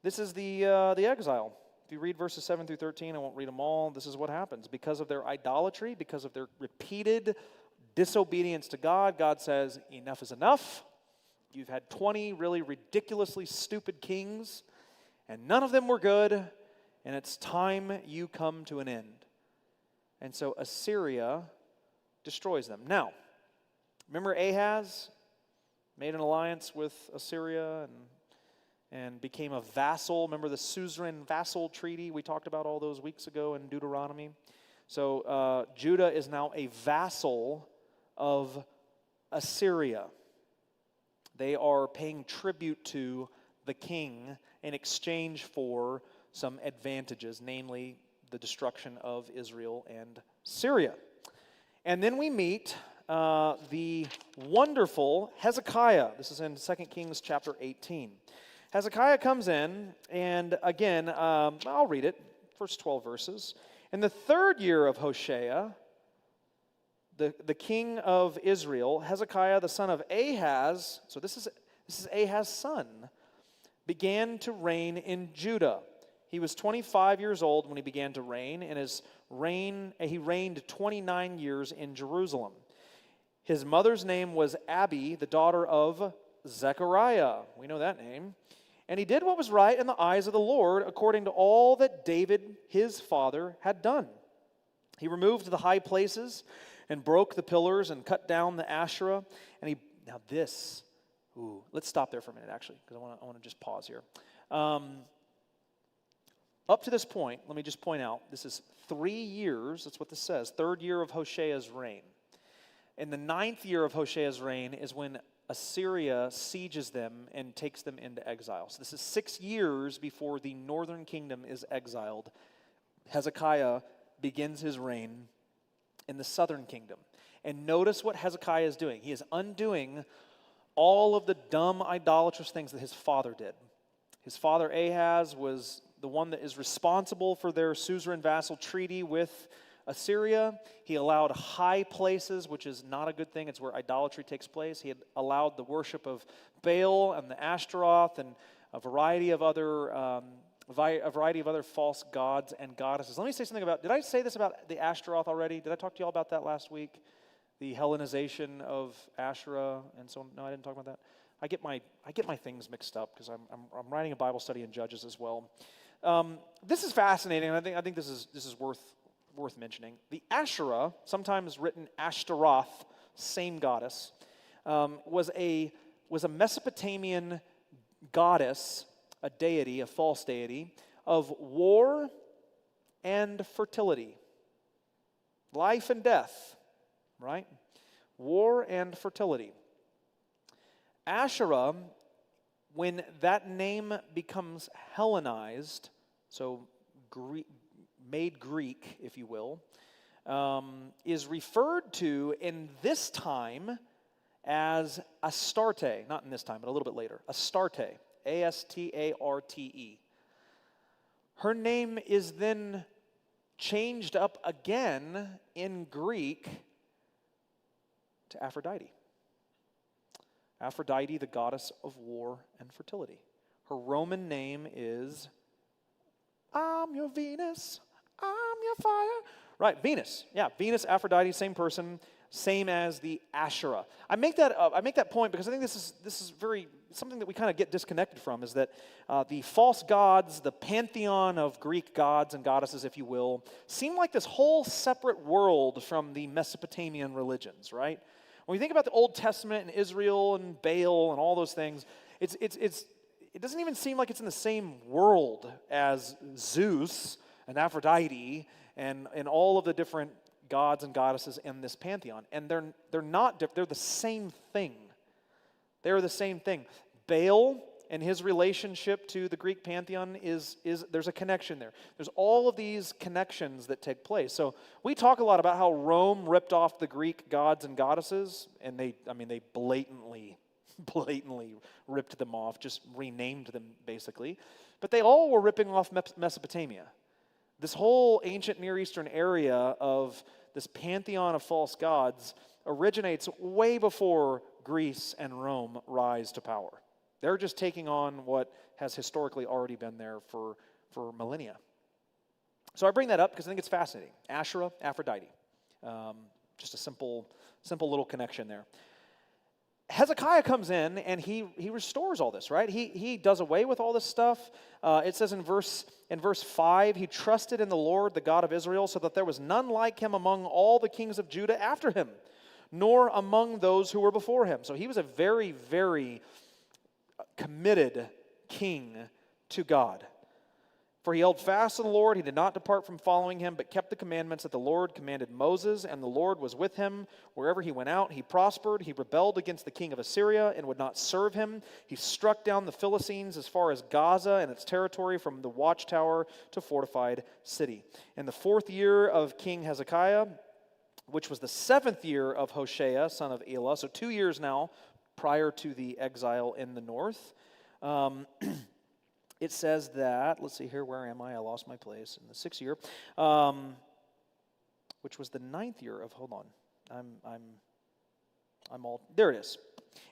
This is the exile. If you read verses 7 through 13, I won't read them all. This is what happens. Because of their idolatry, because of their repeated disobedience to God, God says, enough is enough. You've had 20 really ridiculously stupid kings, and none of them were good, and it's time you come to an end. And so Assyria destroys them. Now, remember Ahaz made an alliance with Assyria and became a vassal. Remember the suzerain vassal treaty we talked about all those weeks ago in Deuteronomy? So Judah is now a vassal of Assyria. They are paying tribute to the king in exchange for some advantages, namely the destruction of Israel and Syria. And then we meet the wonderful Hezekiah. This is in 2 Kings chapter 18. Hezekiah comes in, and again, I'll read it, first 12 verses. In the 3rd year of Hoshea, the king of Israel, Hezekiah the son of Ahaz, so this is Ahaz's son, began to reign in Judah. He was 25 years old when he began to reign, and he reigned 29 years in Jerusalem. His mother's name was Abi, the daughter of Zechariah. We know that name. And he did what was right in the eyes of the Lord, according to all that David, his father, had done. He removed the high places and broke the pillars and cut down the Asherah. And let's stop there for a minute, actually, because I want to just pause here. Up to this point, let me just point out, this is 3 years, that's what this says, 3rd year of Hoshea's reign. In the 9th year of Hoshea's reign is when Assyria sieges them and takes them into exile. So this is 6 years before the northern kingdom is exiled. Hezekiah begins his reign in the southern kingdom. And notice what Hezekiah is doing. He is undoing all of the dumb, idolatrous things that his father did. His father Ahaz was the one that is responsible for their suzerain vassal treaty with Assyria. He allowed high places, which is not a good thing. It's where idolatry takes place. He had allowed the worship of Baal and the Ashtaroth and a variety of other false gods and goddesses. Let me say something about, did I say this about the Ashtaroth already? Did I talk to you all about that last week? The Hellenization of Asherah and so on. No, I didn't talk about that. I get my things mixed up because I'm writing a Bible study in Judges as well. This is fascinating, and I think this is worth mentioning. The Asherah, sometimes written Ashtaroth, same goddess, was a Mesopotamian goddess, a deity, a false deity, of war and fertility. Life and death, right? War and fertility. Asherah, when that name becomes Hellenized, so made Greek, if you will, is referred to in this time as Astarte. Not in this time, but a little bit later. Astarte, Astarte. Her name is then changed up again in Greek to Aphrodite. Aphrodite, the goddess of war and fertility. Her Roman name is, I'm your Venus, I'm your fire. Right, Venus. Yeah, Venus, Aphrodite, same person, same as the Asherah. I make that point because I think this is very something that we kind of get disconnected from, is that the false gods, the pantheon of Greek gods and goddesses, if you will, seem like this whole separate world from the Mesopotamian religions, right? When we think about the Old Testament and Israel and Baal and all those things, it doesn't even seem like it's in the same world as Zeus and Aphrodite and all of the different gods and goddesses in this pantheon. And they're not different. They're the same thing. They're the same thing. Baal and his relationship to the Greek pantheon is there's a connection there. There's all of these connections that take place. So we talk a lot about how Rome ripped off the Greek gods and goddesses, and they blatantly ripped them off, just renamed them basically. But they all were ripping off Mesopotamia. This whole ancient Near Eastern area of this pantheon of false gods originates way before Greece and Rome rise to power. They're just taking on what has historically already been there for millennia. So I bring that up because I think it's fascinating. Asherah, Aphrodite. Just a simple little connection there. Hezekiah comes in and he restores all this, right? He does away with all this stuff. It says in verse 5, he trusted in the Lord, the God of Israel, so that there was none like him among all the kings of Judah after him, nor among those who were before him. So he was a very, very committed king to God. For he held fast to the Lord, he did not depart from following him, but kept the commandments that the Lord commanded Moses, and the Lord was with him. Wherever he went out, he prospered. He rebelled against the king of Assyria and would not serve him. He struck down the Philistines as far as Gaza and its territory, from the watchtower to fortified city. In the 4th year of King Hezekiah, which was the 7th year of Hoshea, son of Elah, so 2 years now prior to the exile in the north, it says that, let's see here, where am I? I lost my place. In the 6th year, which was the 9th year of, hold on, I'm all, there it is.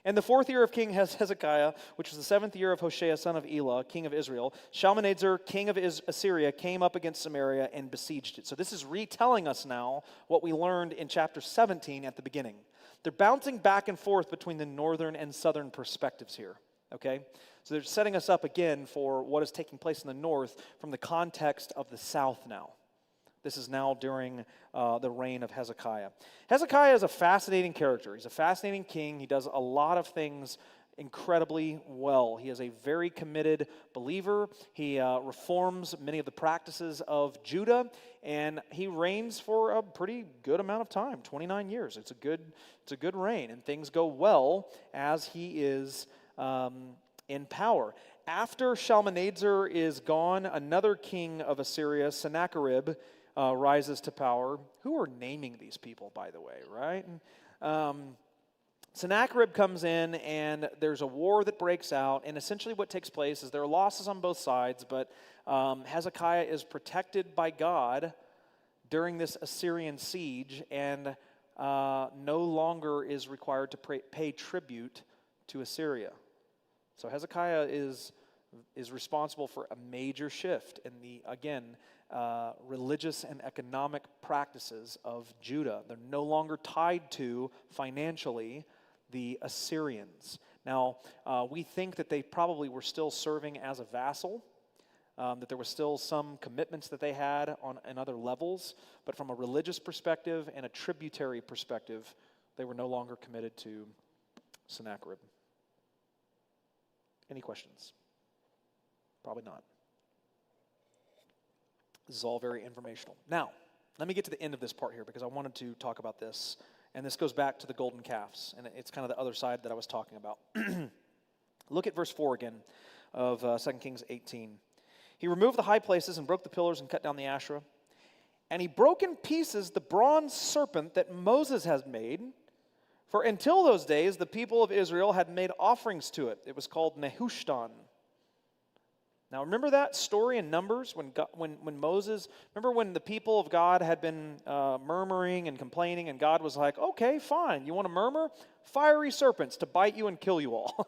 In the 4th year of King Hezekiah, which was the 7th year of Hoshea, son of Elah, king of Israel, Shalmaneser, king of Assyria, came up against Samaria and besieged it. So this is retelling us now what we learned in chapter 17 at the beginning. They're bouncing back and forth between the northern and southern perspectives here, okay? So they're setting us up again for what is taking place in the north from the context of the south now. This is now during the reign of Hezekiah. Hezekiah is a fascinating character. He's a fascinating king. He does a lot of things incredibly well. He is a very committed believer. He reforms many of the practices of Judah, and he reigns for a pretty good amount of time, 29 years. It's a good reign, and things go well as he is in power. After Shalmaneser is gone, another king of Assyria, Sennacherib, rises to power. Who are naming these people, by the way, right? Sennacherib comes in, and there's a war that breaks out, and essentially what takes place is there are losses on both sides, but Hezekiah is protected by God during this Assyrian siege, and no longer is required to pay tribute to Assyria. So Hezekiah is responsible for a major shift in the, again, religious and economic practices of Judah. They're no longer tied to, financially, the Assyrians. Now, we think that they probably were still serving as a vassal, that there was still some commitments that they had on other levels, but from a religious perspective and a tributary perspective, they were no longer committed to Sennacherib. Any questions? Probably not. This is all very informational. Now, let me get to the end of this part here because I wanted to talk about this. And this goes back to the golden calves. And it's kind of the other side that I was talking about. Look at verse 4 again of 2 Kings 18. He removed the high places and broke the pillars and cut down the Asherah. And he broke in pieces the bronze serpent that Moses had made. For until those days, the people of Israel had made offerings to it. It was called Nehushtan. Now, remember that story in Numbers when Moses, remember when the people of God had been murmuring and complaining, and God was like, okay, fine, you want to murmur? Fiery serpents to bite you and kill you all.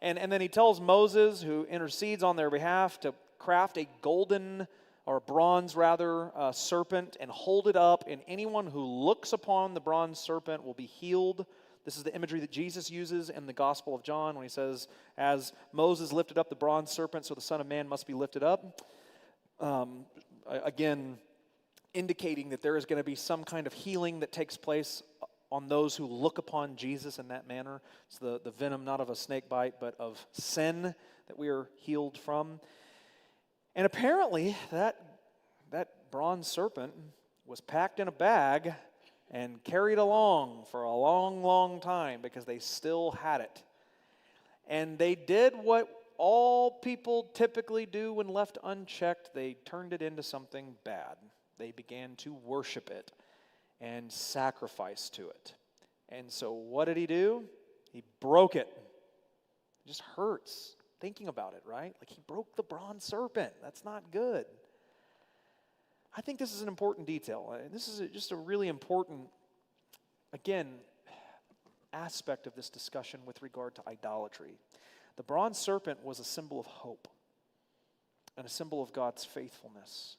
And then he tells Moses, who intercedes on their behalf, to craft a golden, or a bronze rather, serpent and hold it up, and anyone who looks upon the bronze serpent will be healed. This is the imagery that Jesus uses in the Gospel of John when he says, as Moses lifted up the bronze serpent, so the Son of Man must be lifted up. Again, indicating that there is going to be some kind of healing that takes place on those who look upon Jesus in that manner. It's the venom not of a snake bite, but of sin that we are healed from. And apparently, that bronze serpent was packed in a bag and carried along for a long, long time because they still had it. And they did what all people typically do when left unchecked. They turned it into something bad. They began to worship it and sacrifice to it. And so what did he do? He broke it. It just hurts thinking about it, right? Like he broke the bronze serpent. That's not good. I think this is an important detail. This is just a really important, again, aspect of this discussion with regard to idolatry. The bronze serpent was a symbol of hope and a symbol of God's faithfulness.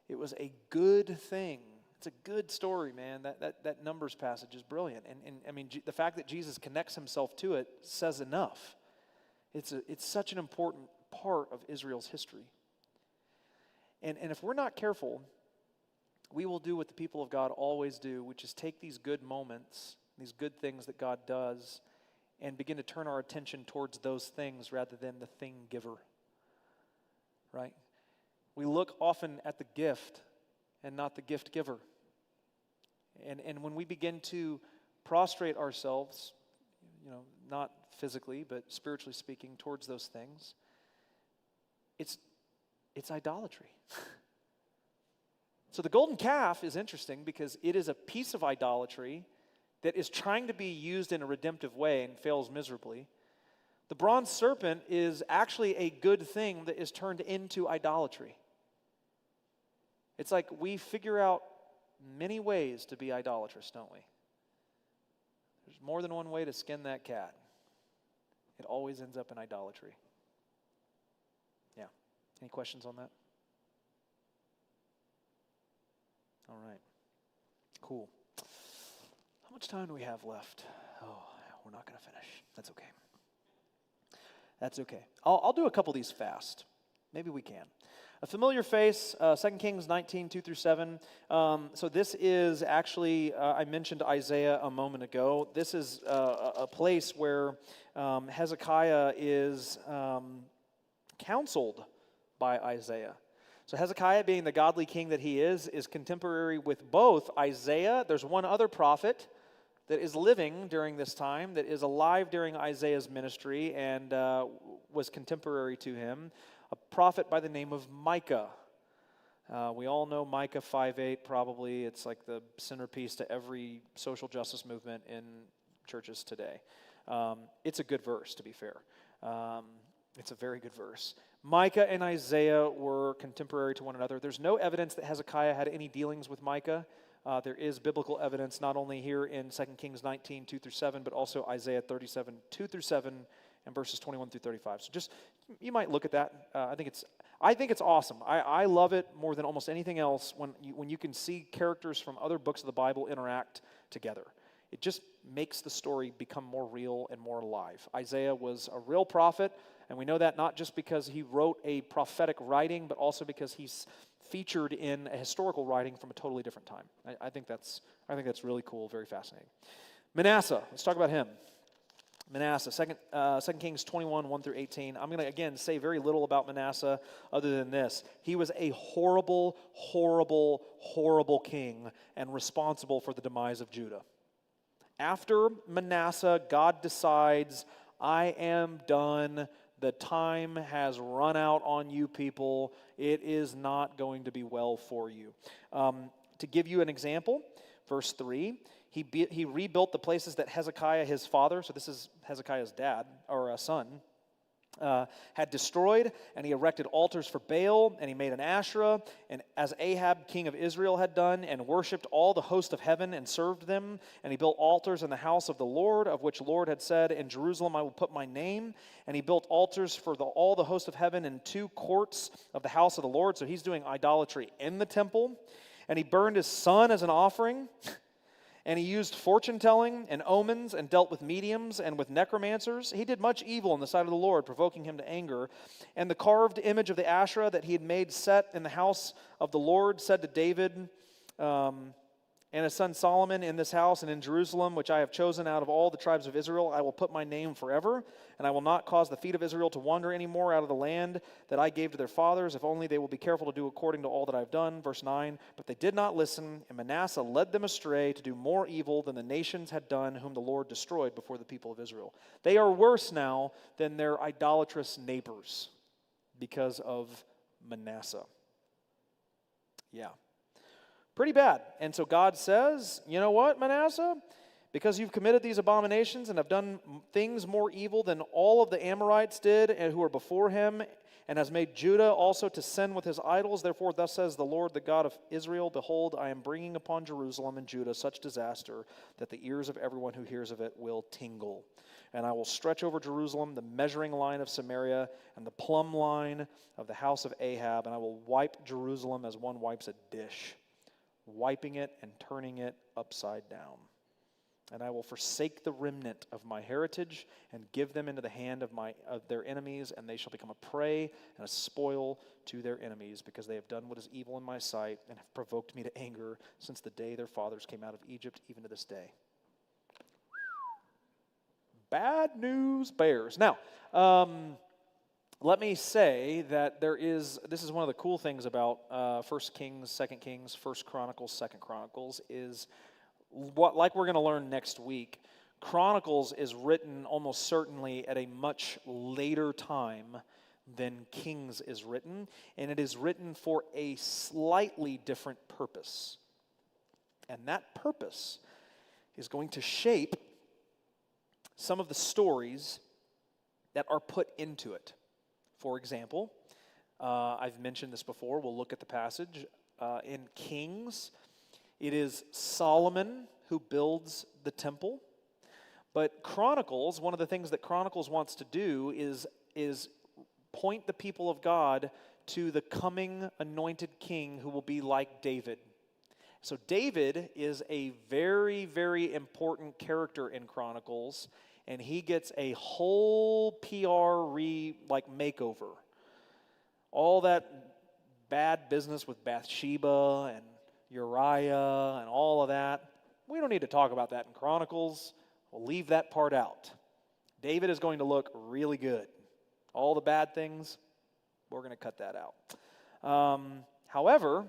It was a good thing. It's a good story, man. That Numbers passage is brilliant. And I mean, the fact that Jesus connects himself to it says enough. It's such an important part of Israel's history. And if we're not careful, we will do what the people of God always do, which is take these good moments, these good things that God does, and begin to turn our attention towards those things rather than the thing giver. Right? We look often at the gift and not the gift giver. And when we begin to prostrate ourselves, not physically, but spiritually speaking, towards those things, it's idolatry. So the golden calf is interesting because it is a piece of idolatry that is trying to be used in a redemptive way and fails miserably. The bronze serpent is actually a good thing that is turned into idolatry. It's like we figure out many ways to be idolatrous, don't we? There's more than one way to skin that cat. It always ends up in idolatry. Yeah. Any questions on that? All right. Cool. How much time do we have left? Oh, we're not going to finish. That's okay. That's okay. I'll do a couple of these fast. Maybe we can. A familiar face, 2 Kings 19, 2 through 7. So this is actually, I mentioned Isaiah a moment ago. This is a place where Hezekiah is counseled by Isaiah. So Hezekiah, being the godly king that he is contemporary with both Isaiah. There's one other prophet that is living during this time, that is alive during Isaiah's ministry and was contemporary to him. A prophet by the name of Micah. We all know Micah 5:8 probably. It's like the centerpiece to every social justice movement in churches today. It's a good verse, to be fair. It's a very good verse. Micah and Isaiah were contemporary to one another. There's no evidence that Hezekiah had any dealings with Micah. There is biblical evidence not only here in 2 Kings 19, 2 through 7, but also Isaiah 37, 2 through 7, and verses 21 through 35. So just, you might look at that. I think it's awesome. I love it more than almost anything else when you can see characters from other books of the Bible interact together. It just makes the story become more real and more alive. Isaiah was a real prophet, and we know that not just because he wrote a prophetic writing, but also because he's featured in a historical writing from a totally different time. I think that's really cool, very fascinating. Manasseh, let's talk about him. Manasseh, 2 Kings 21, 1 through 18. I'm going to, again, say very little about Manasseh other than this. He was a horrible, horrible, horrible king and responsible for the demise of Judah. After Manasseh, God decides, I am done. The time has run out on you people. It is not going to be well for you. To give you an example, verse 3, he rebuilt the places that Hezekiah, his father, so this is Hezekiah's dad, or son, had destroyed, and he erected altars for Baal, and he made an Asherah, and as Ahab, king of Israel, had done, and worshipped all the host of heaven and served them, and he built altars in the house of the Lord, of which Lord had said, in Jerusalem I will put my name, and he built altars for all the host of heaven in 2 courts of the house of the Lord, so he's doing idolatry in the temple, and he burned his son as an offering, and he used fortune-telling and omens and dealt with mediums and with necromancers. He did much evil in the sight of the Lord, provoking him to anger. And the carved image of the Asherah that he had made set in the house of the Lord said to David and his son Solomon, in this house and in Jerusalem, which I have chosen out of all the tribes of Israel, I will put my name forever, and I will not cause the feet of Israel to wander anymore out of the land that I gave to their fathers, if only they will be careful to do according to all that I have done. Verse 9, but they did not listen, and Manasseh led them astray to do more evil than the nations had done, whom the Lord destroyed before the people of Israel. They are worse now than their idolatrous neighbors because of Manasseh. Yeah. Pretty bad. And so God says, you know what, Manasseh? Because you've committed these abominations and have done things more evil than all of the Amorites did and who were before him, and has made Judah also to sin with his idols. Therefore, thus says the Lord, the God of Israel, behold, I am bringing upon Jerusalem and Judah such disaster that the ears of everyone who hears of it will tingle. And I will stretch over Jerusalem the measuring line of Samaria and the plumb line of the house of Ahab, and I will wipe Jerusalem as one wipes a dish, wiping it and turning it upside down. And I will forsake the remnant of my heritage and give them into the hand of their enemies, and they shall become a prey and a spoil to their enemies, because they have done what is evil in my sight and have provoked me to anger since the day their fathers came out of Egypt, even to this day. Bad news bears. Now, let me say that this is one of the cool things about 1 Kings, 2 Kings, 1 Chronicles, 2 Chronicles, is like we're going to learn next week, Chronicles is written almost certainly at a much later time than Kings is written, and it is written for a slightly different purpose. And that purpose is going to shape some of the stories that are put into it. For example, I've mentioned this before, we'll look at the passage. In Kings, it is Solomon who builds the temple. But Chronicles, one of the things that Chronicles wants to do is point the people of God to the coming anointed king who will be like David. So David is a very, very important character in Chronicles, and he gets a whole PR makeover. all that bad business with Bathsheba and Uriah and all of that. We don't need to talk about that in Chronicles. We'll leave that part out. David is going to look really good. All the bad things, we're going to cut that out. However,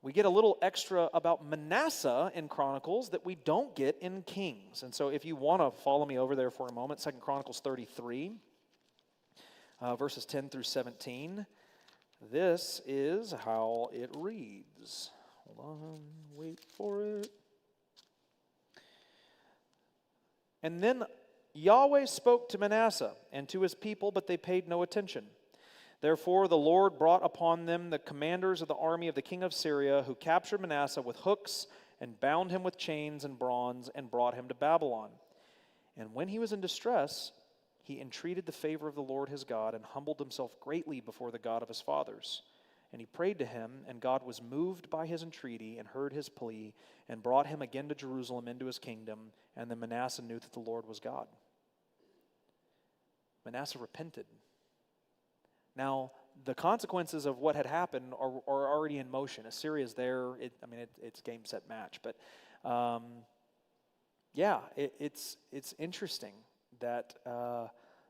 we get a little extra about Manasseh in Chronicles that we don't get in Kings. And so if you want to follow me over there for a moment, 2 Chronicles 33, verses 10 through 17. This is how it reads. Hold on, wait for it. And then Yahweh spoke to Manasseh and to his people, but they paid no attention. Therefore the Lord brought upon them the commanders of the army of the king of Syria, who captured Manasseh with hooks and bound him with chains and bronze and brought him to Babylon. And when he was in distress, he entreated the favor of the Lord his God and humbled himself greatly before the God of his fathers. And he prayed to him, and God was moved by his entreaty and heard his plea and brought him again to Jerusalem into his kingdom. And then Manasseh knew that the Lord was God. Manasseh repented. Now, the consequences of what had happened are already in motion. Assyria is there. It's game, set, match. But it's interesting that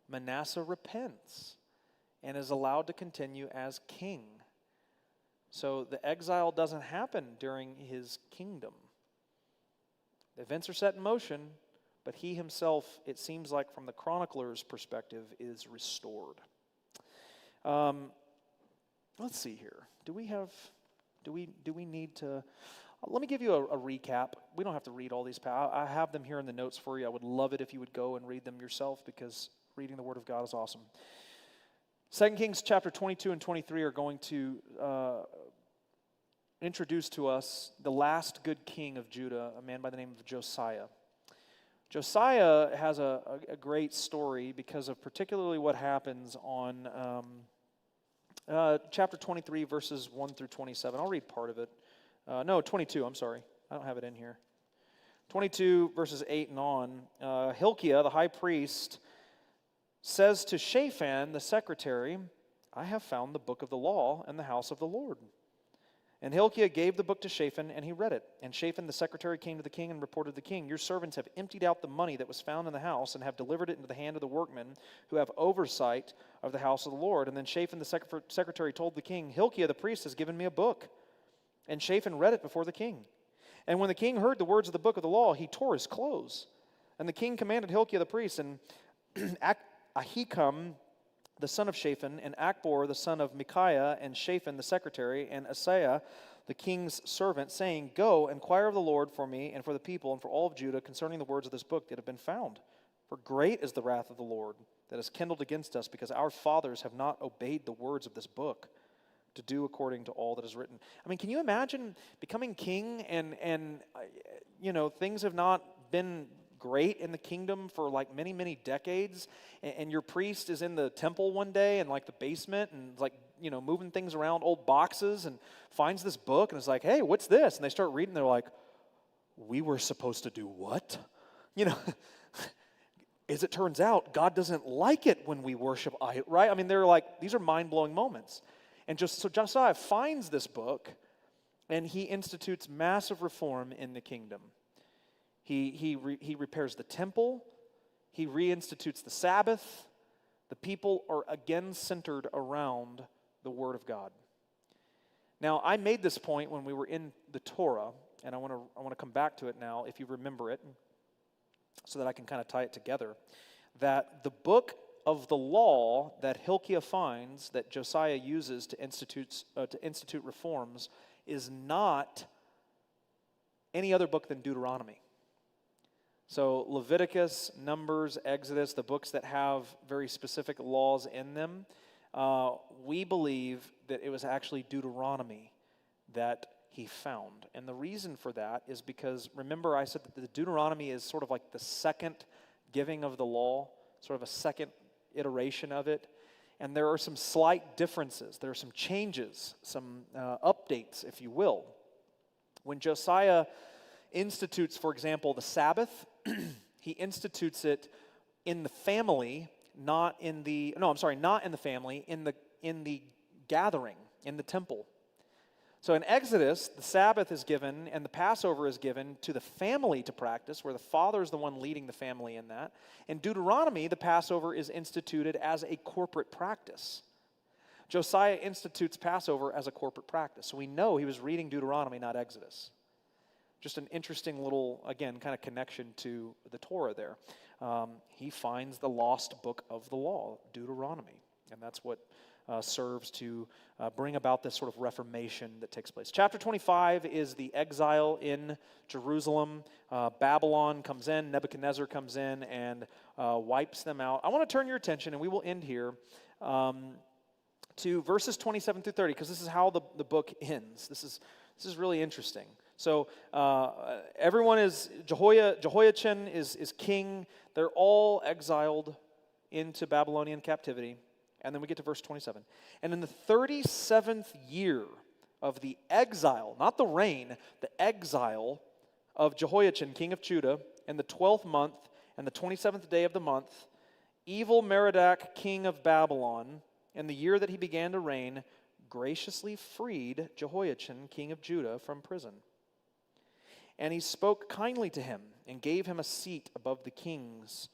Manasseh repents and is allowed to continue as king. So the exile doesn't happen during his kingdom. The events are set in motion, but he himself, it seems like from the chronicler's perspective, is restored. Let's see here. Do we need to? Let me give you a recap. We don't have to read all these. I have them here in the notes for you. I would love it if you would go and read them yourself, because reading the Word of God is awesome. 2 Kings chapter 22 and 23 are going to introduce to us the last good king of Judah, a man by the name of Josiah. Josiah has a great story because of particularly what happens on chapter 23, verses 1 through 27. I'll read part of it. 22, I'm sorry. I don't have it in here. 22, verses 8 and on. Hilkiah, the high priest, says to Shaphan, the secretary, I have found the book of the law in the house of the Lord. And Hilkiah gave the book to Shaphan, and he read it. And Shaphan, the secretary, came to the king and reported to the king, your servants have emptied out the money that was found in the house and have delivered it into the hand of the workmen who have oversight of the house of the Lord. And then Shaphan, the secretary, told the king, Hilkiah, the priest, has given me a book. And Shaphan read it before the king. And when the king heard the words of the book of the law, he tore his clothes. And the king commanded Hilkiah the priest, and Ahikam, the son of Shaphan, and Akbor, the son of Micaiah, and Shaphan, the secretary, and Asaiah, the king's servant, saying, Go, inquire of the Lord for me and for the people and for all of Judah concerning the words of this book that have been found. For great is the wrath of the Lord that is kindled against us, because our fathers have not obeyed the words of this book to do according to all that is written. I mean, can you imagine becoming king and things have not been great in the kingdom for like many, many decades, and your priest is in the temple one day in like the basement and like, moving things around, old boxes, and finds this book and is like, hey, what's this? And they start reading, they're like, we were supposed to do what? As it turns out, God doesn't like it when we worship, right? I mean, they're like, these are mind-blowing moments. And so Josiah finds this book, and he institutes massive reform in the kingdom. He repairs the temple. He reinstitutes the Sabbath. The people are again centered around the Word of God. Now, I made this point when we were in the Torah, and I want to come back to it now, if you remember it, so that I can kind of tie it together, that the book of the law that Hilkiah finds that Josiah uses to institute reforms is not any other book than Deuteronomy. So Leviticus, Numbers, Exodus, the books that have very specific laws in them, we believe that it was actually Deuteronomy that he found. And the reason for that is because, remember I said that the Deuteronomy is sort of like the second giving of the law, sort of a second iteration of it. And there are some slight differences. There are some changes, some updates, if you will. When Josiah institutes, for example, the Sabbath, he institutes it in the family, not in the family, in in the gathering, in the temple. So in Exodus, the Sabbath is given and the Passover is given to the family to practice, where the father is the one leading the family in that. In Deuteronomy, the Passover is instituted as a corporate practice. Josiah institutes Passover as a corporate practice. So we know he was reading Deuteronomy, not Exodus. Just an interesting little, again, kind of connection to the Torah there. He finds the lost book of the law, Deuteronomy, and that's what serves to bring about this sort of reformation that takes place. Chapter 25 is the exile in Jerusalem. Babylon comes in, Nebuchadnezzar comes in and wipes them out. I want to turn your attention, and we will end here, to verses 27 through 30, because this is how the book ends. This is really interesting. So everyone is, Jehoiachin is king. They're all exiled into Babylonian captivity. And then we get to verse 27. And in the 37th year of the exile, not the reign, the exile of Jehoiachin, king of Judah, in the 12th month and the 27th day of the month, evil Merodach, king of Babylon, in the year that he began to reign, graciously freed Jehoiachin, king of Judah, from prison. And he spoke kindly to him and gave him a seat above the kings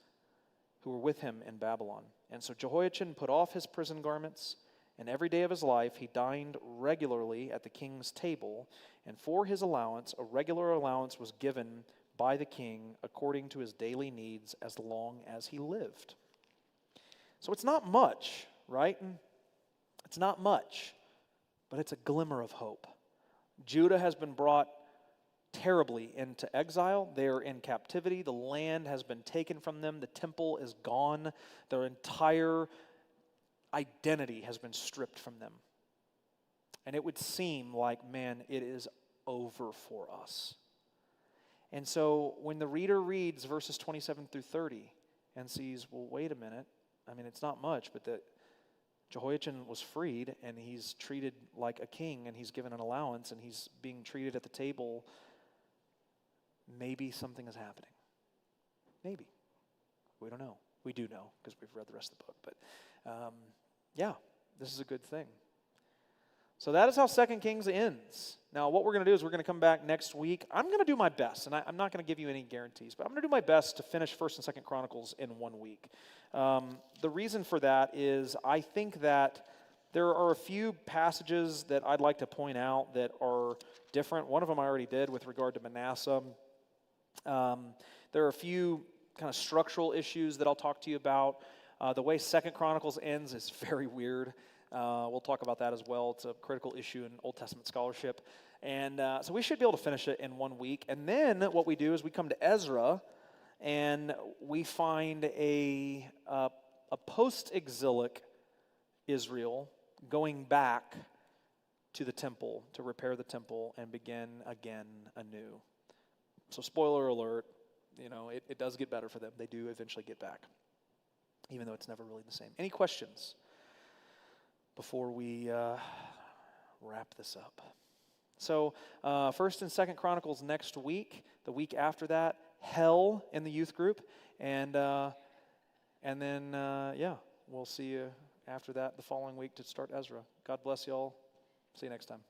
who were with him in Babylon. And so Jehoiachin put off his prison garments, and every day of his life he dined regularly at the king's table, and for his allowance, a regular allowance was given by the king according to his daily needs as long as he lived. So it's not much, right? It's not much, but it's a glimmer of hope. Judah has been brought terribly into exile. They are in captivity. The land has been taken from them. The temple is gone. Their entire identity has been stripped from them. And it would seem like, man, it is over for us. And so when the reader reads verses 27 through 30 and sees, well, wait a minute, I mean, it's not much, but that Jehoiachin was freed and he's treated like a king and he's given an allowance and he's being treated at the table, maybe something is happening. Maybe. We don't know. We do know because we've read the rest of the book. But yeah, this is a good thing. So that is how 2 Kings ends. Now what we're going to do is we're going to come back next week. I'm going to do my best, and I'm not going to give you any guarantees, but I'm going to do my best to finish 1 and 2 Chronicles in 1 week. The reason for that is I think that there are a few passages that I'd like to point out that are different. One of them I already did with regard to Manasseh. There are a few kind of structural issues that I'll talk to you about. The way 2 Chronicles ends is very weird. We'll talk about that as well. It's a critical issue in Old Testament scholarship. And so we should be able to finish it in 1 week. And then what we do is we come to Ezra, and we find a post-exilic Israel going back to the temple to repair the temple and begin again anew. So spoiler alert, it does get better for them. They do eventually get back, even though it's never really the same. Any questions before we wrap this up? So 1 and 2 Chronicles next week. The week after that, Hell in the youth group. And then, we'll see you after that the following week to start Ezra. God bless you all. See you next time.